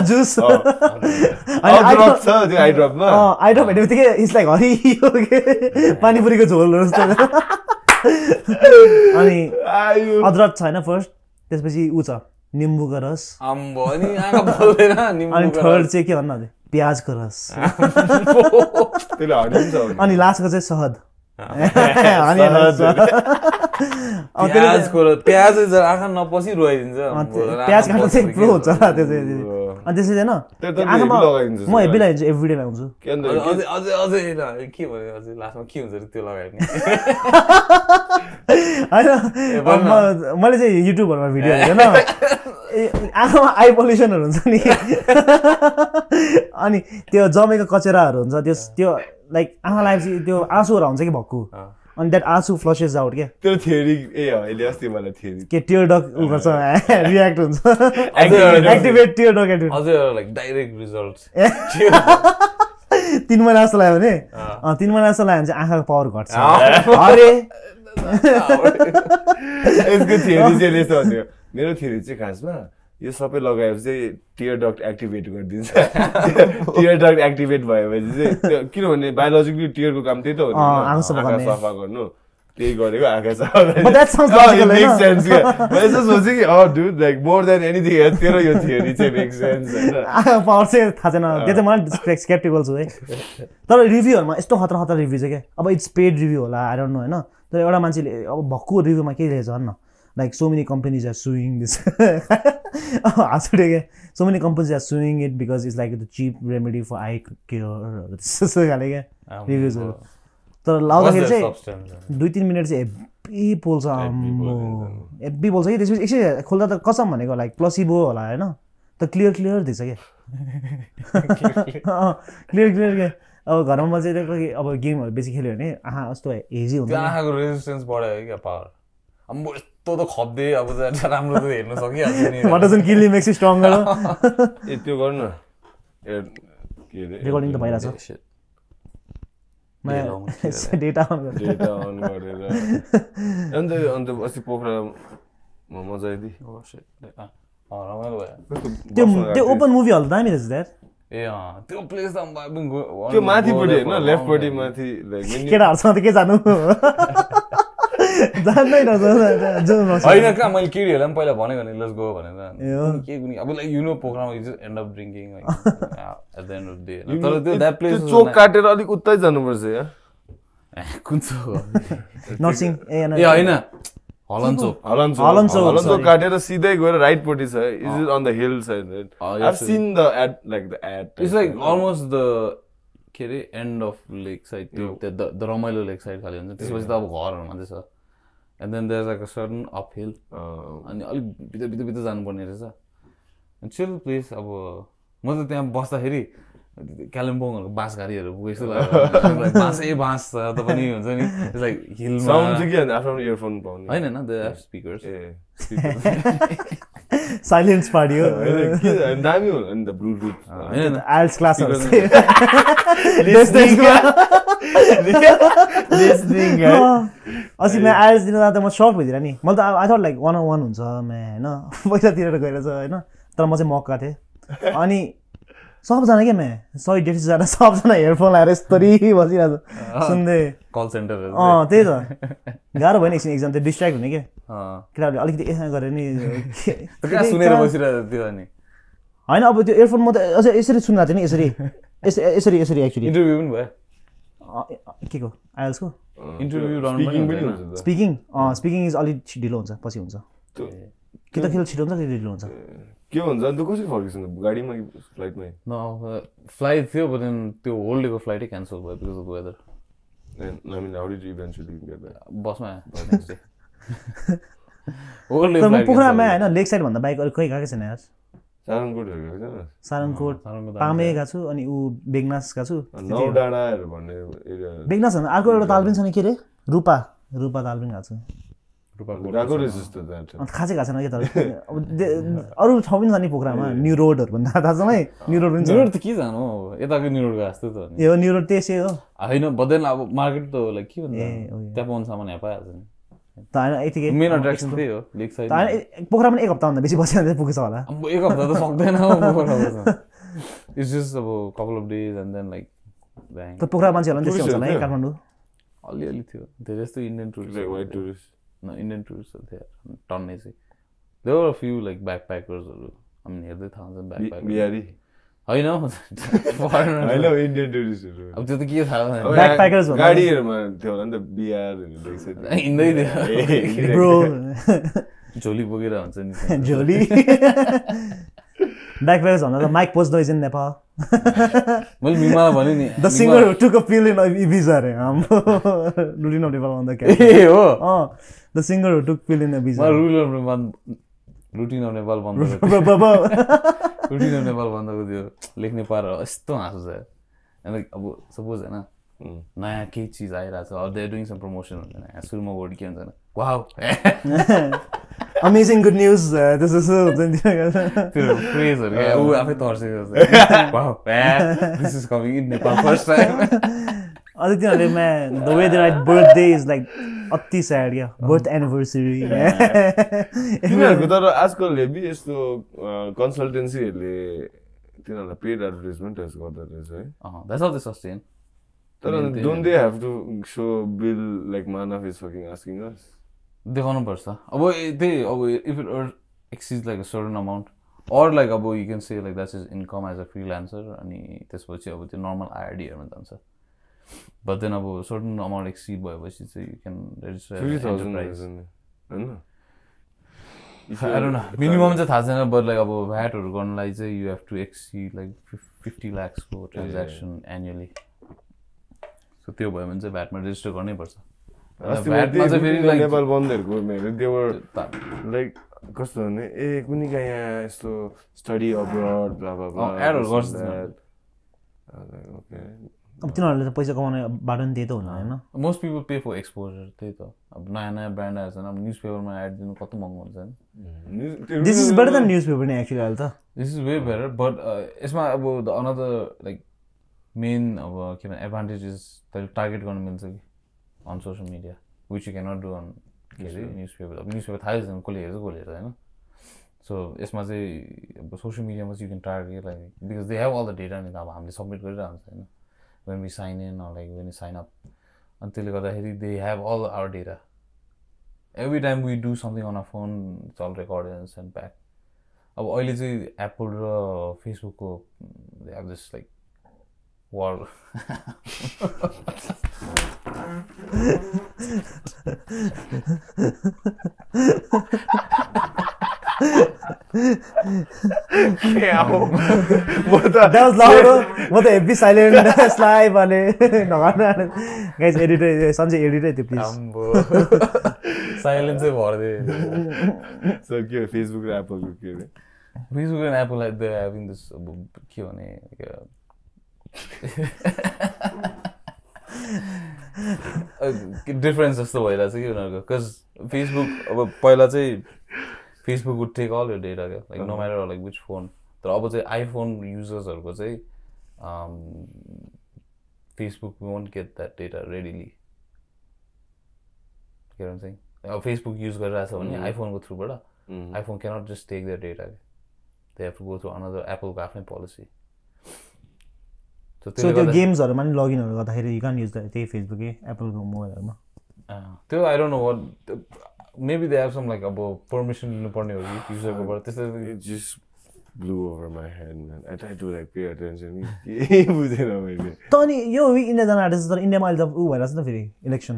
जुस आइड्रप छ त्यो आइड्रपमा आइड्रप हेर्ने बित्तिकै इट्स लाइक हरियो के पानीपुरीको झोल जस्तो अनि अदरत छ हैन फर्स्ट त्यसपछि उ छ निम्बुको रस आम्बो अनि आँखा बोल्दैन निम्बुको अनि थर्ड चाहिँ के भन्नु प्याजको रस त्यसले हडिन्छ अनि लास्टको चाहिँ शहद प्याज आँखा नपसी रोइदिन्छ प्याज खानु चाहिँ प्रो हुन्छ त्यो चाहिँ अनि त्यसै हैन म हेभी लगाइदिन्छु एभ्रीडे लगाउँछु अझै के भन्यो अझै लास्टमा के हुन्छ त्यो लगायो हैन मैले चाहिँ युट्युबहरुमा भिडियो हेरेँ हैन आँखामा आई पोल्युसनहरु हुन्छ नि अनि त्यो जमेको कचराहरु हुन्छ त्यो लाइक आँखा लागेपछि त्यो आँसुहरु हुन्छ कि भक्कु अनि द्याट आँसु फ्लशेस आउट के त्यो थ्योरी अहिले अस्ति मलाई थ्योरी के टियर डक गर्छ रियाक्ट हुन्छ एक्टिभेट टियर डक एक्टिभेट अझै लाइक डाइरेक्ट रिजल्ट्स 3 महिना जस्तो लाग्यो भने 3 महिना जस्तो लाग्यो भने चाहिँ आँखाको पावर घट्छ अरे यसको थ्योरी चाहिँ यस्तो भन्थ्यो मेरो थ्योरी चाहिँ खासमा यो सबै लगाएपछि चाहिँ टियर डक्ट एक्टिभेट गरिदिन्छ टियर डक्ट एक्टिभेट भएपछि चाहिँ किनभने बायोलोजिकली टियरको काम त्यही त हो नि आँखा सफा गर्नु त्यही गरेको आँखा छ But that sounds logical, makes होइन? sense क्या मैले यसो सोचेँ कि dude like more than anything else तेरो यो theory चाहिँ makes sense होइन पावर चाहिँ थाहा छैन त्यो चाहिँ मलाई स्केप्टिकल छु है तर रिभ्यूहरूमा यस्तो खतरा रिभ्यू छ क्या अब इट्स पेड रिभ्यू होला आई डोन्ट नो होइन तर एउटा मान्छेले अब भक्कु रिभ्यूमा के लेखेछ भन्न like so many companies are suing this so many companies are suing it because it's like the cheap remedy for eye care त्यस्तो खाले क्या रिभ्युजहरू तर लाउँदाखेरि चाहिँ 2-3 मिनट चाहिँ हेब्बी पोल्छ हेब्बी पोल्छ कि त्यसपछि एकछिन खोल्दा त कसम भनेको लाइक प्लसिबो होला होइन त क्लियर देख्छ क्या क्लियर क्या अब घरमा म चाहिँ अब गेमहरू बेसी खेल्यो भने आँखा कस्तो हेजी हुन्छ आँखाको रेजिस्टेन्स बढायो क्या पावर अब यस्तो त खप्दे अब राम्रो त हेर्न सकिहाल्छ नि What doesn't kill you makes you stronger ए त्यो गर्नु के अरे रेकर्डिङ त भइरहेछ डेटा अन गरेर अन्त अस्ति पोखरामा मजा आइदियो रमाइलो भयो त्यो ओपन मुभी हल दामी रहेछ द्याट ए त्यो प्लेस त त्यो माथिपट्टि होइन लेफ्टपट्टि माथि केटाहरूसँग त के जानु जान्दैन होइन कहाँ मैले केटीहरूलाई पनि पहिला भनेको नि लेट्स गो भनेर के कुनै अब लाइक यु नो पोखरामा you just end up drinking at the end of day तर त्यो द्याट प्लेस चोक काटेर अलिक उतै जानुपर्छ या कुन चोक नर्सिङ ए होइन हलन चोक काटेर सिधै गएर राइटपट्टि छ is it on the hill side right I have seen the ad like the ad it's like almost the के अरे एन्ड अफ लेक साइड त्यो द रमाइलो लेक साइड खालि हुन्छ त्यसपछि त अब घरहरूमा चाहिँ छ and then there is like a certain uphill अनि अलिक भित्र जानुपर्ने रहेछ चिल प्लेस अब म त त्यहाँ बस्दाखेरि कालिम्पोङहरूको बाँस गाडीहरू पुगेको जस्तो लाग्यो बाँस छ त पनि हुन्छ नि लाइक हिलमा आफ्नो इयरफोन पाउने होइन न द स्पिकर्स साइलेन्स पार्टियो दामी हो नि त ब्लुटुथ होइन आइल्स क्लासहरु अस्ति म आइल्स दिन जाँदा म सक भइदिएर नि मैले त आई थट लाइक 101 हुन्छ म होइन पैसा तिरेर गएर चाहिँ होइन तर म चाहिँ मक्का थिएँ अनि सबजना क्या सय 150 जना सबजना हेडफोन लगाएर यस्तरी बसिरहेको सुन्दै कल सेन्टर त्यही त गाह्रो भयो नि एकछिन एक्जाम त्यो डिस्ट्र्याक्ट हुने क्या केटाहरूले अलिकति यसमा गरेर नि सुनेर बसिरहेको थियो अनि होइन अब त्यो इयरफोन म त अझ यसरी सुनिरहेको थिएँ नि यसरी एक्चुली इन्टरभ्यू पनि भयो के को आइएल्सको इन्टरभ्यू स्पिकिङ इज अलिक ढिलो हुन्छ पछि हुन्छ कि त खेल छिटो हुन्छ कि ढिलो हुन्छ के हुन्छ अन्त कसरी फर्किन्छ गाडीमा कि फ्लाइटमै फ्लाइट थियो बट त्यो होल डेको फ्लाइटै क्यान्सल भयो बिकज अफ वेदर बसमा पोखरामा होइन लेक साइड भन्दा बाइक अलिक कहीँ गएको छैन यार सारङकोट पामे गएको छु अनि ऊ बेगनास गएको छु बेगनास भन्दा अर्को एउटा ताल पनि छ नि के अरे रूपा ताल पनि गएको छु खासै गएको छैन कि तर अरू ठाउँ पनि छ नि पोखरामा न्यू रोडहरू भन्दा थाहा छ है न्यू रोड पनि छ त के जानु यताको न्यू रोड गएको जस्तो त ए हो न्यू रोड त्यसै हो होइन बदेन अब मार्केट त लाइक के भन्छ त्यहाँ पाउनु सामान यहाँ पाइहाल्छ नि त होइन यतिकै मेन अट्र्याक्सन त्यही हो लेक साइड पोखरामा एक हप्ताभन्दा बेसी बसेर पुगेछ होला एक हप्ता त सक्दैन इट्स जस्ट अब couple of days and then like त पोखरा मान्छेहरूलाई त्यस्तै हुन्छ होला है काठमाडौँ अलिअलि थियो धेरै जस्तो Indian tourist No, Indian tourists are there. Tonnai चाहिँ. There were a few like backpackers. I mean, हेर्दै थाहा हुन्छ backpackers. बिहारी होइन foreigners. I know Indian tourists. अब त्यो त के थाहा backpackers भन्दा गाडीहरुमा थियो होला नि त बिहारहरु देख्छ हिँड्दै थियो ब्रो झोली बोकेर हुन्छ नि झोली backpackers भन्दा त Mike Posner is in Nepal मैले मिमालाई भने नि the singer who took a pill in Ibiza रे रुलिन अफ नेपाल भन्दा के ए हो the singer who took pill in Ibiza routine of Nepal भन्दा रुटिन अफ नेपाल भन्दाको त्यो लेख्ने पार यस्तो हाँसो छ अनि अब सपोज हैन नयाँ केही चिज आइरहेको छ they are doing some promotion हुन्छ हैन सुरुमा वर्ड के हुन्छ wow amazing good news this is त्यो फ्रेजहरु के उ आफै तर्सेको छ wow this is coming in Nepal first time अझै तिनीहरूले the way they write birthday is like अति स्याड क्या बर्थ एनिभर्सरी तिनीहरूको तर आजकल हेभी यस्तो कन्सल्टेन्सीहरूले तिनीहरूलाई पेड एडभर्टाइजमेन्टहरू गर्दो रहेछ है that's how they sustain Don't they have to show bill like Manav is fucking asking us? देखाउनु पर्छ अब त्यही अब if it exceeds like a certain amount or like अब you can say like that's his income as a freelancer अनि त्यसपछि अब त्यो normal IRD हेर्न जान्छ but then अब certain amount exceed भएपछि चाहिँ you can register as an enterprise हैन I don't know minimum चाहिँ थाहा छैन but like अब VAT हरु गर्नलाई चाहिँ you have to exceed like 50 lakhs को transaction annually so त्यो भयो भने चाहिँ VAT मा register गर्नै पर्छ VAT मा चाहिँ फेरि like नेपाल बन्देहरुको मेरो they were like कस्तो भने ए कुनै का यहाँ यस्तो study abroad blah blah blah एडहरु गर्छ okay अब तिनीहरुले त पैसा कमाउने बाटो नि त्यही त होला हैन most people pay for exposure त्यही त अब नयाँ नयाँ ब्रान्ड आएछ अब न्यूजपेपरमा एड दिनु कति महँगो हुन्छ नि This is better than newspaper नि एक्चुअली अहिले त this is way better but यसमा अब another like main अब के भन्छ advantage is target गर्न मिल्छ कि on social media which you cannot do on newspaper अब newspaper थाहै छैन कसले हेर्छ कसले हेर्छ हैन so यसमा चाहिँ अब social media मा you can target like because they have all the data नि अब हामीले सबमिट गरिरहन्छ हैन when we sign in or like when we sign up अनि त्यसले गर्दाखेरि they have all our data every time we do something on our phone it's all recorded and sent back अब अहिले चाहिँ एप्पल र फेसबुकको they have this like war That was loud. What the be silent live वाले guys editor Sanjay editor the please silence भर they so के Facebook र Apple को के रे Facebook and Apple like they're having this के भने difference जस्तो भइरहेछ कि उनीहरुको cuz Facebook अब पहिला चाहिँ Facebook would take all your data like no matter like which phone तर अब चाहिँ iPhone users हरुको चाहिँ Facebook won't get that data readily get what I'm saying अब Facebook use गरिरहेछ भने iPhone को throughबाट iPhone cannot just take their data they have to go through another Apple को आफ्नै policy so त्यो गेम्सहरुमा नि लगइन हरु गर्दाखेरि you can use त्यही Facebook के Apple को मोबाइलहरुमा त्यो I don't know what maybe they have some like about permission लिनु पर्ने हो कि user को बाट त्यस्तो it just blew over my head man I tried to like pay attention के बुझेन मैले त अनि यो इन्डिया जान आँटेछ तर इन्डियामा अहिले त उ भइराछ नि फेरि इलेक्सन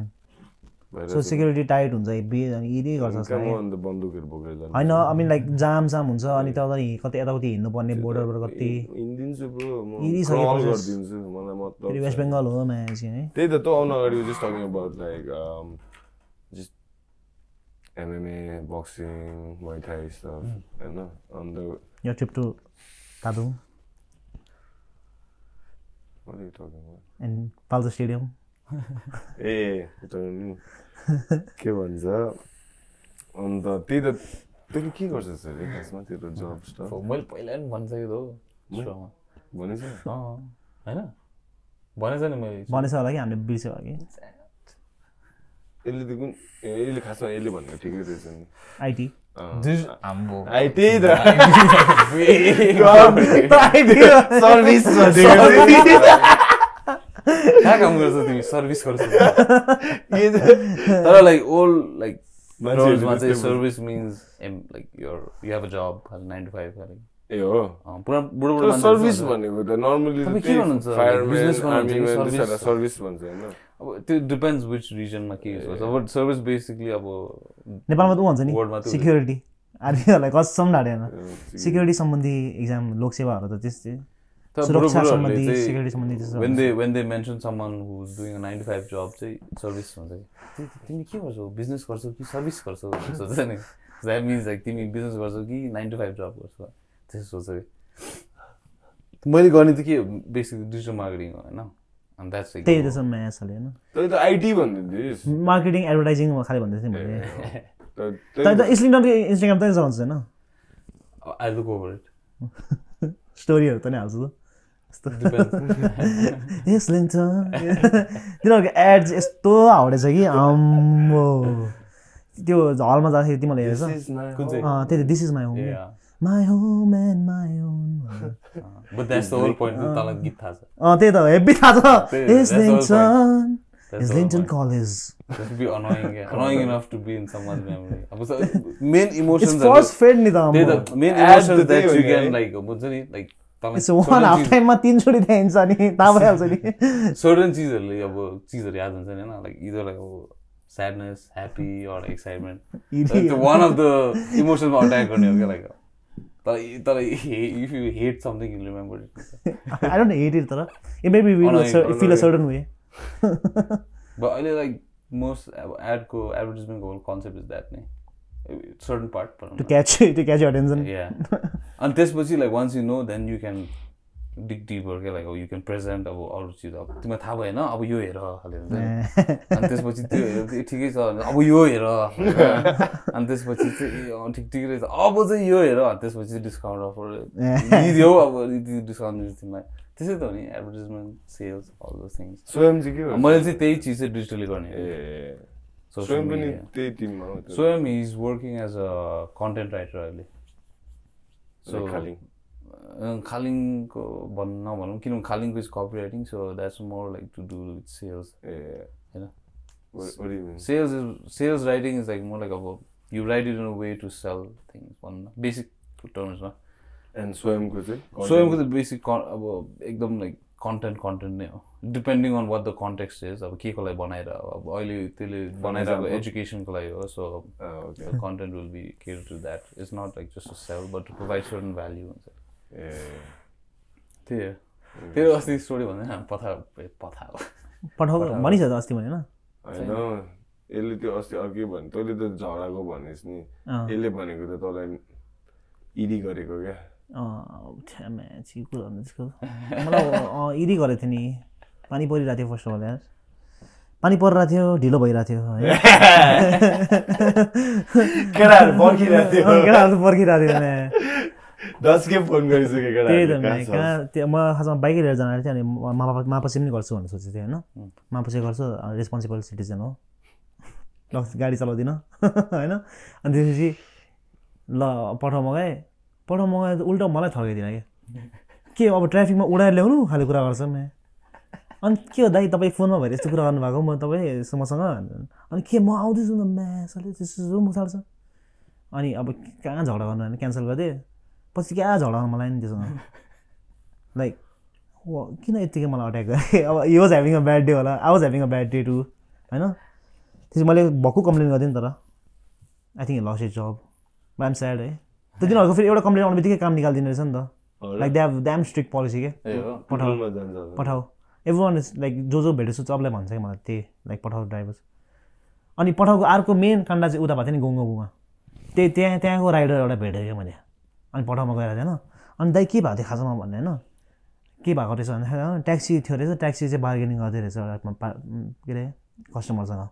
सो सिक्युरिटी टाइट हुन्छ हेभी अनि इडी गर्छ अन्त बन्दुकहरु बोकेर जान्छ हैन आई मिन लाइक जाम हुन्छ अनि त्यता कतै यताउति हिँड्नु पर्ने बोर्डरबाट कति हिँडिदिन्छु ब्रो म इडी क्रल गर्दिन्छु मलाई मतलब फेरि वेस्ट बेंगल हो म्याच है त्यही त आउन अगाडि just talking about like just MMA boxing Muay Thai stuff हैन on the your trip to Tadung what are you talking about and Paldo Stadium ए के भन्छ अन्त त्यही त तैले के गर्छस् रे खासमा तेरो जब स्टफ मैले पहिला नि भनिसकेको हो भनेछ हैन भनेछ नि मैले भनेछ होला कि हामीले बिर्स्यो होला कि यसले त कुन यसले खासमा यसले भनेको ठिकै रहेछ नि आईटी आम्बो आईटी त सर्भिस कहाँ काम गर्छ तिमी सर्भिस गर्छ तर लाइक ओल्ड लाइक मान्छेहरुमा चाहिँ service means like you have a job 9 to 5 ए हो पुरा बुढो बुढो मान्छे सर्भिस भनेको त नर्मली के भन्नुहुन्छ बिजनेस गर्नुहुन्छ सर्भिस भन्छ हैन अब त्यो डिपेन्ड्स व्हिच रिजनमा के युज गर्छ अब सर्भिस बेसिकली अब नेपालमा त भन्छ नि सिक्युरिटी आदिहरुलाई कसम ढाडेन सिक्युरिटी सम्बन्धी एक्जाम लोकसेवाहरु त त्यस्तै सुरक्षा सम्बन्धी सिक्युरिटी सम्बन्धी त्यस्तो when they mention someone who's doing a 9 to 5 job चाहिँ सर्भिस भन्छ तिमी के गर्छौ बिजनेस गर्छौ कि सर्भिस गर्छौ सोच्छ नि that means like तिमी बिजनेस गर्छौ कि 9 to 5 जब गर्छौ त्यसो सोच्छ मैले गर्ने त के बेसिकली डिजिटल मार्केटिङ हो हैन and that's like त्यही त्यसो म्याच हाले हैन त्यही त आईटी भन्दिस मार्केटिङ एडभर्टाइजिङ खाली भन्दै थिए मैले त इन्स्टाग्राम त चलाउँछ हैन I look over it स्टोरीहरु त नि हाल्छु यस्तो यस लिन्छ तिनीहरुको एड्स यस्तो हाउडेछ कि आम्बो त्यो हलमा जाँदाखेरि तिमीले हेर्छ कुन चाहिँ त्यही this is my home my home and my own. But that's the whole point. तँलाई गीत थाहा छ त्यही त हेभी थाहा छ Islington Islington College. That would be annoying, annoying enough to be in someone's memory. Main emotions. It's force fed ni ta. The main emotions that you can like it's one half time ma 3 choti दिन्छ नि ता भइहाल्छ नि. Certain चीजहरुले अब चीजहरु याद हुन्छ नि हैन, like either like sadness, happy or excitement. It's one of the emotions ma attack गर्ने हो के like. But if you hate something, you'll remember it. I don't hate it, tara. It maybe feel a certain way. But I like most advertisement whole concept is that certain part. To catch your attention. Yeah. And this like once you know, then you can dig deeper. Okay? Like you can present all these. तिमीलाई थाहा भएन अब यो हेर खाले हुन्छ नि. अनि त्यसपछि त्यो ठिकै छ अब यो हेर. अनि त्यसपछि चाहिँ ठिकै रहेछ अब चाहिँ यो हेर. अनि त्यसपछि डिस्काउन्ट अफर दिदियो अब डिस्काउन्ट दिन्छ तिमीलाई. त्यसै त हो नि advertisement sales all those things. स्वयं चाहिँ के हो? मैले चाहिँ त्यही चीज चाहिँ डिजिटली गर्ने. स्वयं पनि त्यही टिममा हो. स्वयं is working as a content writer अहिले. So खालिङको नभनौँ किनभने खालिङको is copywriting so that's more like to do with sales हैन. Sales writing is like more like अब you write it in a way to sell things भन्न basic टर्म्समा. And स्वयंको चाहिँ बेसिक अब एकदम लाइक कन्टेन्ट नै हो depending on what the context is. अब के को लागि बनाएर अब अहिले त्यसले बनाएर अब एजुकेसनको लागि हो. So content will be care to that. It's not like just to sell but to provide certain value हुन्छ. त्यो अस्ति स्टोरी भन्दैन पठाओ भनिस त अस्ति भनेन हैन. यसले त्यो अस्ति अर्कै भन्यो तैँले त झगडाको भनेस् नि. यसले भनेको त तँलाई इडी गरेको क्या. मलाई इडी गरेको थियो नि. पानी परिरहेको थियो फर्स्ट अफ अल यार. पानी परिरहेको थियो ढिलो भइरहेको थियो केटाहरू पर्खिरहेको थियो भने 10 के फोन गरिसके त्यो म खासमा बाइकै लिएर जानु थियो. अनि मापछि पनि गर्छु भनेर सोचेको थिएँ होइन. मापछि गर्छु रेस्पोन्सिबल सिटिजन हो ल गाडी चलाउँदिनँ होइन. अनि त्यसपछि ल पठाउ मगाएँ उल्टा मलाई थर्काइदिन के अब ट्राफिकमा उडाएर ल्याउनु खाले कुरा गर्छ म. अनि के हो दाइ तपाईँ फोनमा भएर यस्तो कुरा गर्नुभएको म तपाईँ मसँग. अनि के म आउँदैछु न म्यासले त्यस्तो म सार्छ. अनि अब कहाँ झगडा गर्नु होइन क्यान्सल गरिदिएँ. पछि क्या झगडा मलाई नि त्योसँग लाइक किन यत्तिकै मलाई अट्याक गरेँ. अब he was having a bad day होला. I was having a bad day too होइन. त्यसपछि मैले भक्कु कम्प्लेन गरिदिएँ नि. तर I think loss is job but I'm sad है. त्यो तिनीहरूको फेरि एउटा कम्प्लेन आउने बित्तिकै काम निकालिदिने रहेछ नि त. लाइक द्याम स्ट्रिक्ट पोलिसी के पठाऊ एभ्री वान इज लाइक जो भेटेछु सबलाई भन्छ कि मलाई त्यही लाइक पठाऊ ड्राइभर्स. अनि पठाउको अर्को मेन काण्ड चाहिँ उता भएको थियो नि गोङमा त्यहाँको राइडर एउटा भेटेँ क्या मैले. अनि पठाउमा गएर थिएन. अनि दाइ के भएको थियो खासमा भन्ने होइन के भएको रहेछ भन्दाखेरि ट्याक्सी थियो रहेछ. ट्याक्सी चाहिँ बार्गेनिङ गर्दै रहेछ के अरे कस्टमरसँग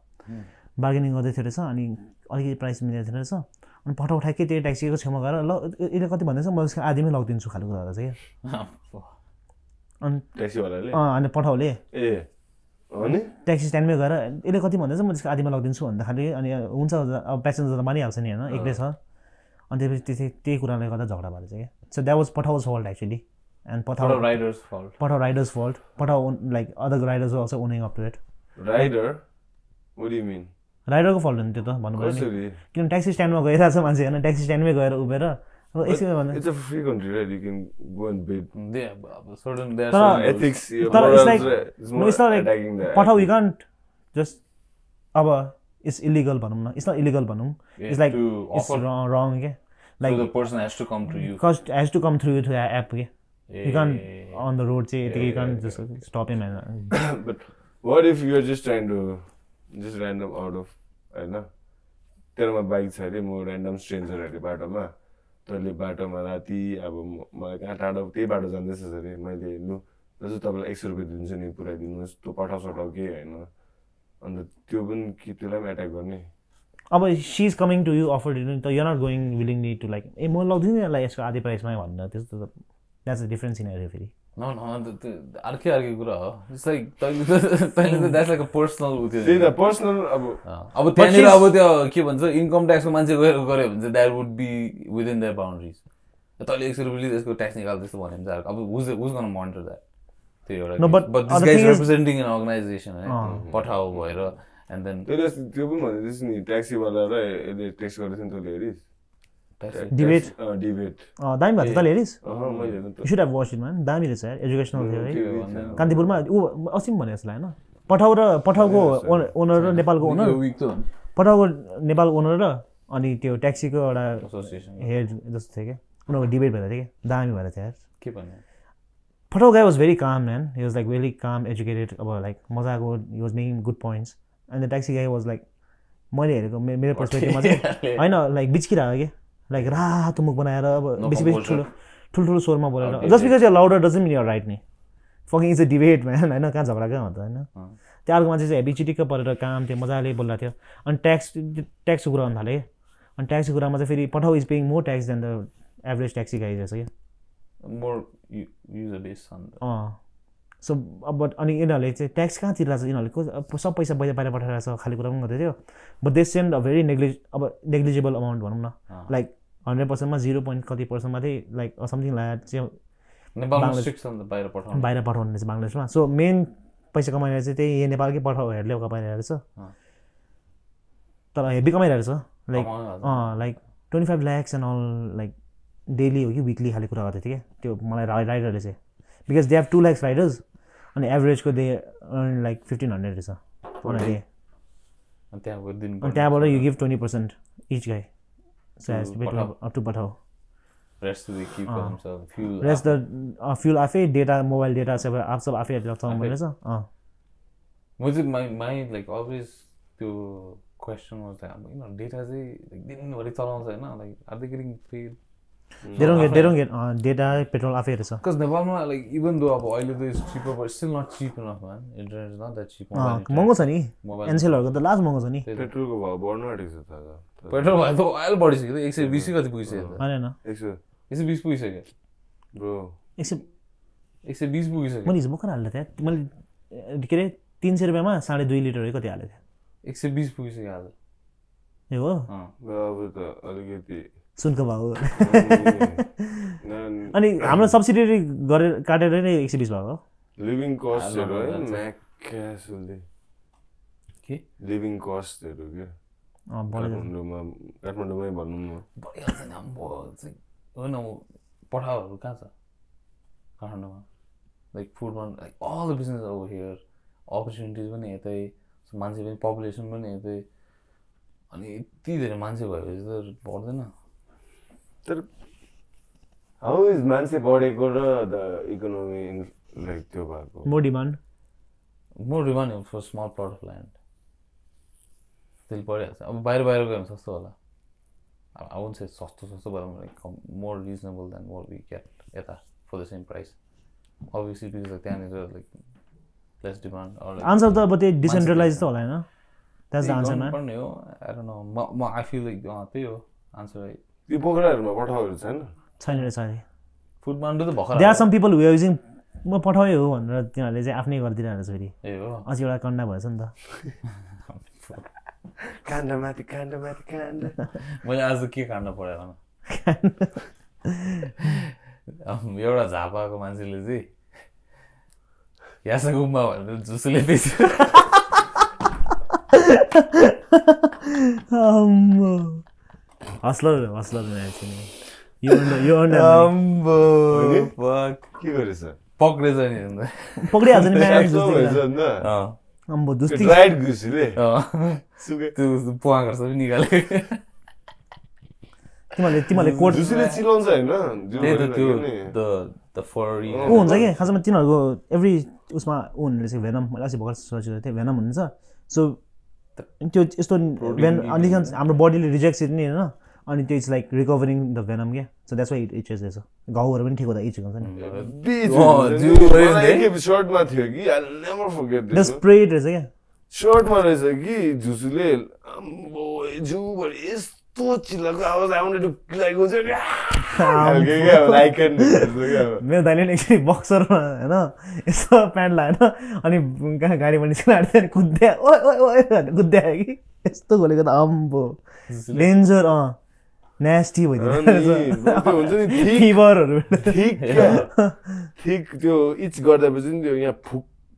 बार्गेनिङ गर्दै थियो रहेछ. अनि अलिकति प्राइस मिलेको थियो रहेछ. अनि पठाउ ठ्याक्कै त्यही ट्याक्सीको छेउमा गएर ल यसले कति भन्दैछ म उसको आधीमै लगिदिन्छु खालको कुरा रहेछ क्या. अनि ट्याक्सीवालाले अनि पठाउले ट्याक्सी स्ट्यान्डमै गएर यसले कति भन्दैछ म त्यसको आधीमा लगिदिन्छु भन्दाखेरि अनि हुन्छ अब प्यासेन्जर त मानिहाल्छ नि होइन एक्लै छ. अनि त्यसपछि त्यही कुराले गर्दा झगडा भएको छ क्या. So that was Pathao's fault actually. And Pathao riders fault Pathao like other riders also owning up to it. राइडरको फल्ट हो नि त्यो त भन्नुभयो नि. किनभने ट्याक्सी स्ट्यान्डमा गइरहेको छ मान्छे होइन. ट्याक्सी स्ट्यान्डमै गएर उभिएर अब यसरी भन्दा it's a free country right you can go and bid. तर इट्स लाइक पठाउ यु कान्ट जस्ट अब इट्स इलिगल भनौँ न. इट्स नट इलिगल भनौँ. इट्स लाइक इट्स रङ के. Like the person has to come to you. Has to come through you to app के. You can't on the road say you can't just stop him and. But what if you are just trying to just random out of हैन तेरोमा bike छ अरे म random stranger अरे बाटोमा तैँले बाटोमा राति अब मलाई कहाँ टाढो त्यही बाटो जाँदैछ अरे मैले लु जस्तो तपाईँलाई 100 रुपियाँ दिन्छु नि पुऱ्याइदिनुहोस् त्यो पठाउ के होइन. अन्त त्यो पनि कि त्यसलाई पनि एट्याक गर्ने. अब she is coming to you offer त you are not going willingly to like a म लगिदिनु नि यसलाई यसको आधी प्राइसमै भन्दा त्यस्तो त द्याट्स अ डिफ्रेन्ट सिनेरियो फेरि. अर्कै कुरा हो. इट्स लाइक तैँले त द्याट्स लाइक अ पर्सनल उ थियो. त्यही त पर्सनल अब त्यहाँनिर अब त्यो के भन्छ इन्कम ट्याक्सको मान्छे गएर गऱ्यो भने चाहिँ that would be within their boundaries. तैँले 100 रुपियाँ लिँदा यसको ट्याक्स निकाल त्यस्तो भन्यो भने चाहिँ अब who's gonna monitor that? त्यो एउटा No, but this other guy is thing is- representing an organization है पठाओ भएर and then त्यो पनि भन्दैछ नि ट्याक्सीवाला र यसले टेक्स्ट गर्दैछ नि तैँले हेरिस् डिबेट डिबेट दामी भएको थियो तैँले हेरिस् मैले हेर्नु you should have watch it man दामी रहेछ यार एजुकेसनल थियो है त कान्तिपुरमा ऊ अस्ति पनि भने जस्तो लाग्यो होइन पठाउको ओनर र नेपालको ओनर week त पठाउको नेपालको ओनर र अनि त्यो ट्याक्सीको एउटा association हेड जस्तो थियो क्या उनीहरूको डिबेट भएर थियो क्या दामी भएर थियो यार के भन्ने Pathao guy was very calm, man. He was like really calm, educated, about like मजाको. He was making good points. And the taxi guy was like, मैले हेरेको मेरो पर्सपेक्टिभमा चाहिँ होइन लाइक बिच्किरहेको क्या लाइक रातो मुख बनाएर अब बेसी बेसी ठुल्ठुलो स्वरमा बोलेर जस्ट बिकज यो louder doesn't mean you're right नि fucking is a debate man होइन कहाँ झगडा कहाँ हुन्छ होइन त्यो अर्को मान्छे चाहिँ हेभी चिटिक्क परेर काम थियो मजाले बोलिरहेको थियो अनि ट्याक्सको कुरा गर्नु थाल्यो क्या अनि ट्याक्सको कुरामा चाहिँ फेरि Pathao is paying more tax than the average taxi guy रहेछ क्या more user base on so अब अनि यिनीहरूले चाहिँ ट्याक्स कहाँ तिरिरहेको छ यिनीहरूले सब पैसा बाहिर पठाइरहेको छ खाली कुरा पनि गर्दै थियो but they send a very negligible amount भनौँ न लाइक 100%मा 0 point कति पर्सेन्ट मात्रै लाइक समथिङ लाइक चाहिँ बाहिर पठाउनु रहेछ बङ्गलादेशमा सो मेन पैसा कमाइरहेको चाहिँ त्यही नेपालकै पठाउहरूले कमाइरहेको छ तर हेभी कमाइरहेको छ like 25 lakhs and all like daily हो कि विकली खाले कुरा गर्दै थियो क्या त्यो मलाई राइडरले चाहिँ because they have 2 lakhs riders अनि एभरेजको दे अर्न लाइक 1500 रहेछ अनि त्यहाँबाट you give 20% each guy so has up to Pathao rest the fuel आफै डेटा मोबाइल डेटा सब आफै चलाउनु भनेछ म चाहिँ माई लाइक अलवेज त्यो क्वेसन वाज लाइक डेटा चाहिँ दिनभरि चलाउँछ होइन like are they getting paid they don't get data petrol आफै रहेछ because नेपालमा like even though अब अहिले त is cheaper but still not cheap enough man internet is not that cheap महँगो छ नि एनसेलहरुको त लास्ट महँगो छ नि पेट्रोलको भाव बढ्न आँटेको छ त पेट्रोल भाइ त ओइल बढिसक्यो 120 कति पुगिसक्यो त हैन 120 पुगिसक्यो ब्रो 120 पुगिसक्यो मैले हिजो भर्खर हाल्दै थिएँ मैले के रे 300 रुपैयाँमा 2.5 लिटर कति हालेको थिएँ 120 पुगिसक्यो आज ए हो अब त अलिकति सुनको भाउ अनि हाम्रो सब्सिडी गरेर काटेर नै 120 भएको लिभिङ कस्टहरु है म्याक्यासुले के लिभिङ कस्टहरु के काठमाडौँमै भनौँ न बढिहाल्छ नि अम्बो चाहिँ होइन पठाउहरू कहाँ छ काठमाडौँमा लाइक फुडमा like all the business over here opportunities पनि यतै मान्छे पनि पपुलेसन पनि यतै अनि यति धेरै मान्छे भएपछि त बढ्दैन तर हाउ इज मान्छे बढेको र द इकोनोमी लाइक त्यो भएको more demand for small plot of land त्यसले बढिहाल्छ अब बाहिर गयो भने सस्तो होला आई वुन्ट से सस्तो भएर like more reasonable than what we get यता for the same price obviously because त्यहाँनिर लाइक लेस डिमान्ड आन्सर त अब त्यो डिसेन्ट्रलाइज त होला हैन द्याट्स द आन्सर म्यान पर्ने हो आई डोन्ट नो म आई फिल लाइक त्यही हो आन्सर है यो पोखराहरुमा पठाउहरू छैन रहेछ फुड मान्डु त भर्खर there are some people who are using म पठाउँ हो भनेर तिनीहरूले चाहिँ आफ्नै गरिदिरहेको छ फेरि ए हो अझै एउटा कन्डा भएछ नि त काण्ड मैले आज के काण्ड पढेर एउटा झापाको मान्छेले चाहिँ यासा गुम्बा भनेर जुसुले बेच्यो हस्लर के गरेछ पक्रेछ नि पक्रिहाल्छ नि म्याम अम्बो दुस्ती ड्राइड गुसले त्यो पोहा गर्छ पनि निकाले तिमीहरूले कोट जुसले चिलाउँछ हैन त्यही त त्यो द फरी ऊ हुन्छ के खासमा तिनीहरूको एभ्री उसमा ऊ हुने रहेछ भेनम मैले अस्ति भर्खर सोचेको थिएँ भेनम हुन्छ सो त्यो यस्तो अलिकति हाम्रो बडीले रिजेक्ट नि होइन अनि त्यो it's like recovering the venom क्या सो द्याट्स वाइ इट इचेस रहेछ घाउहरू पनि ठिक हुँदा इच हुन्छ नि सर्टमा थियो कि I never forget this spread रहेछ क्या सर्टमा रहेछ कि झुसुले अम्बो जुभर यस्तो चिल्लाको आवाज आउने टु लाइक हुन्छ मेरो दाइले नि एकचोटि बक्सरमा होइन यस्तो प्यान्ट लगाएन अनि गाडीमा निस्किरहेको थियो अनि कुद्दै ओ कुद्दै आयो कि यस्तो खोलेको त अम्बो डेन्जर नेस्टी भइदिन्छ हुन्छ नि फिभरहरू ठिक त्यो इच गर्दापछि नि त्यो यहाँ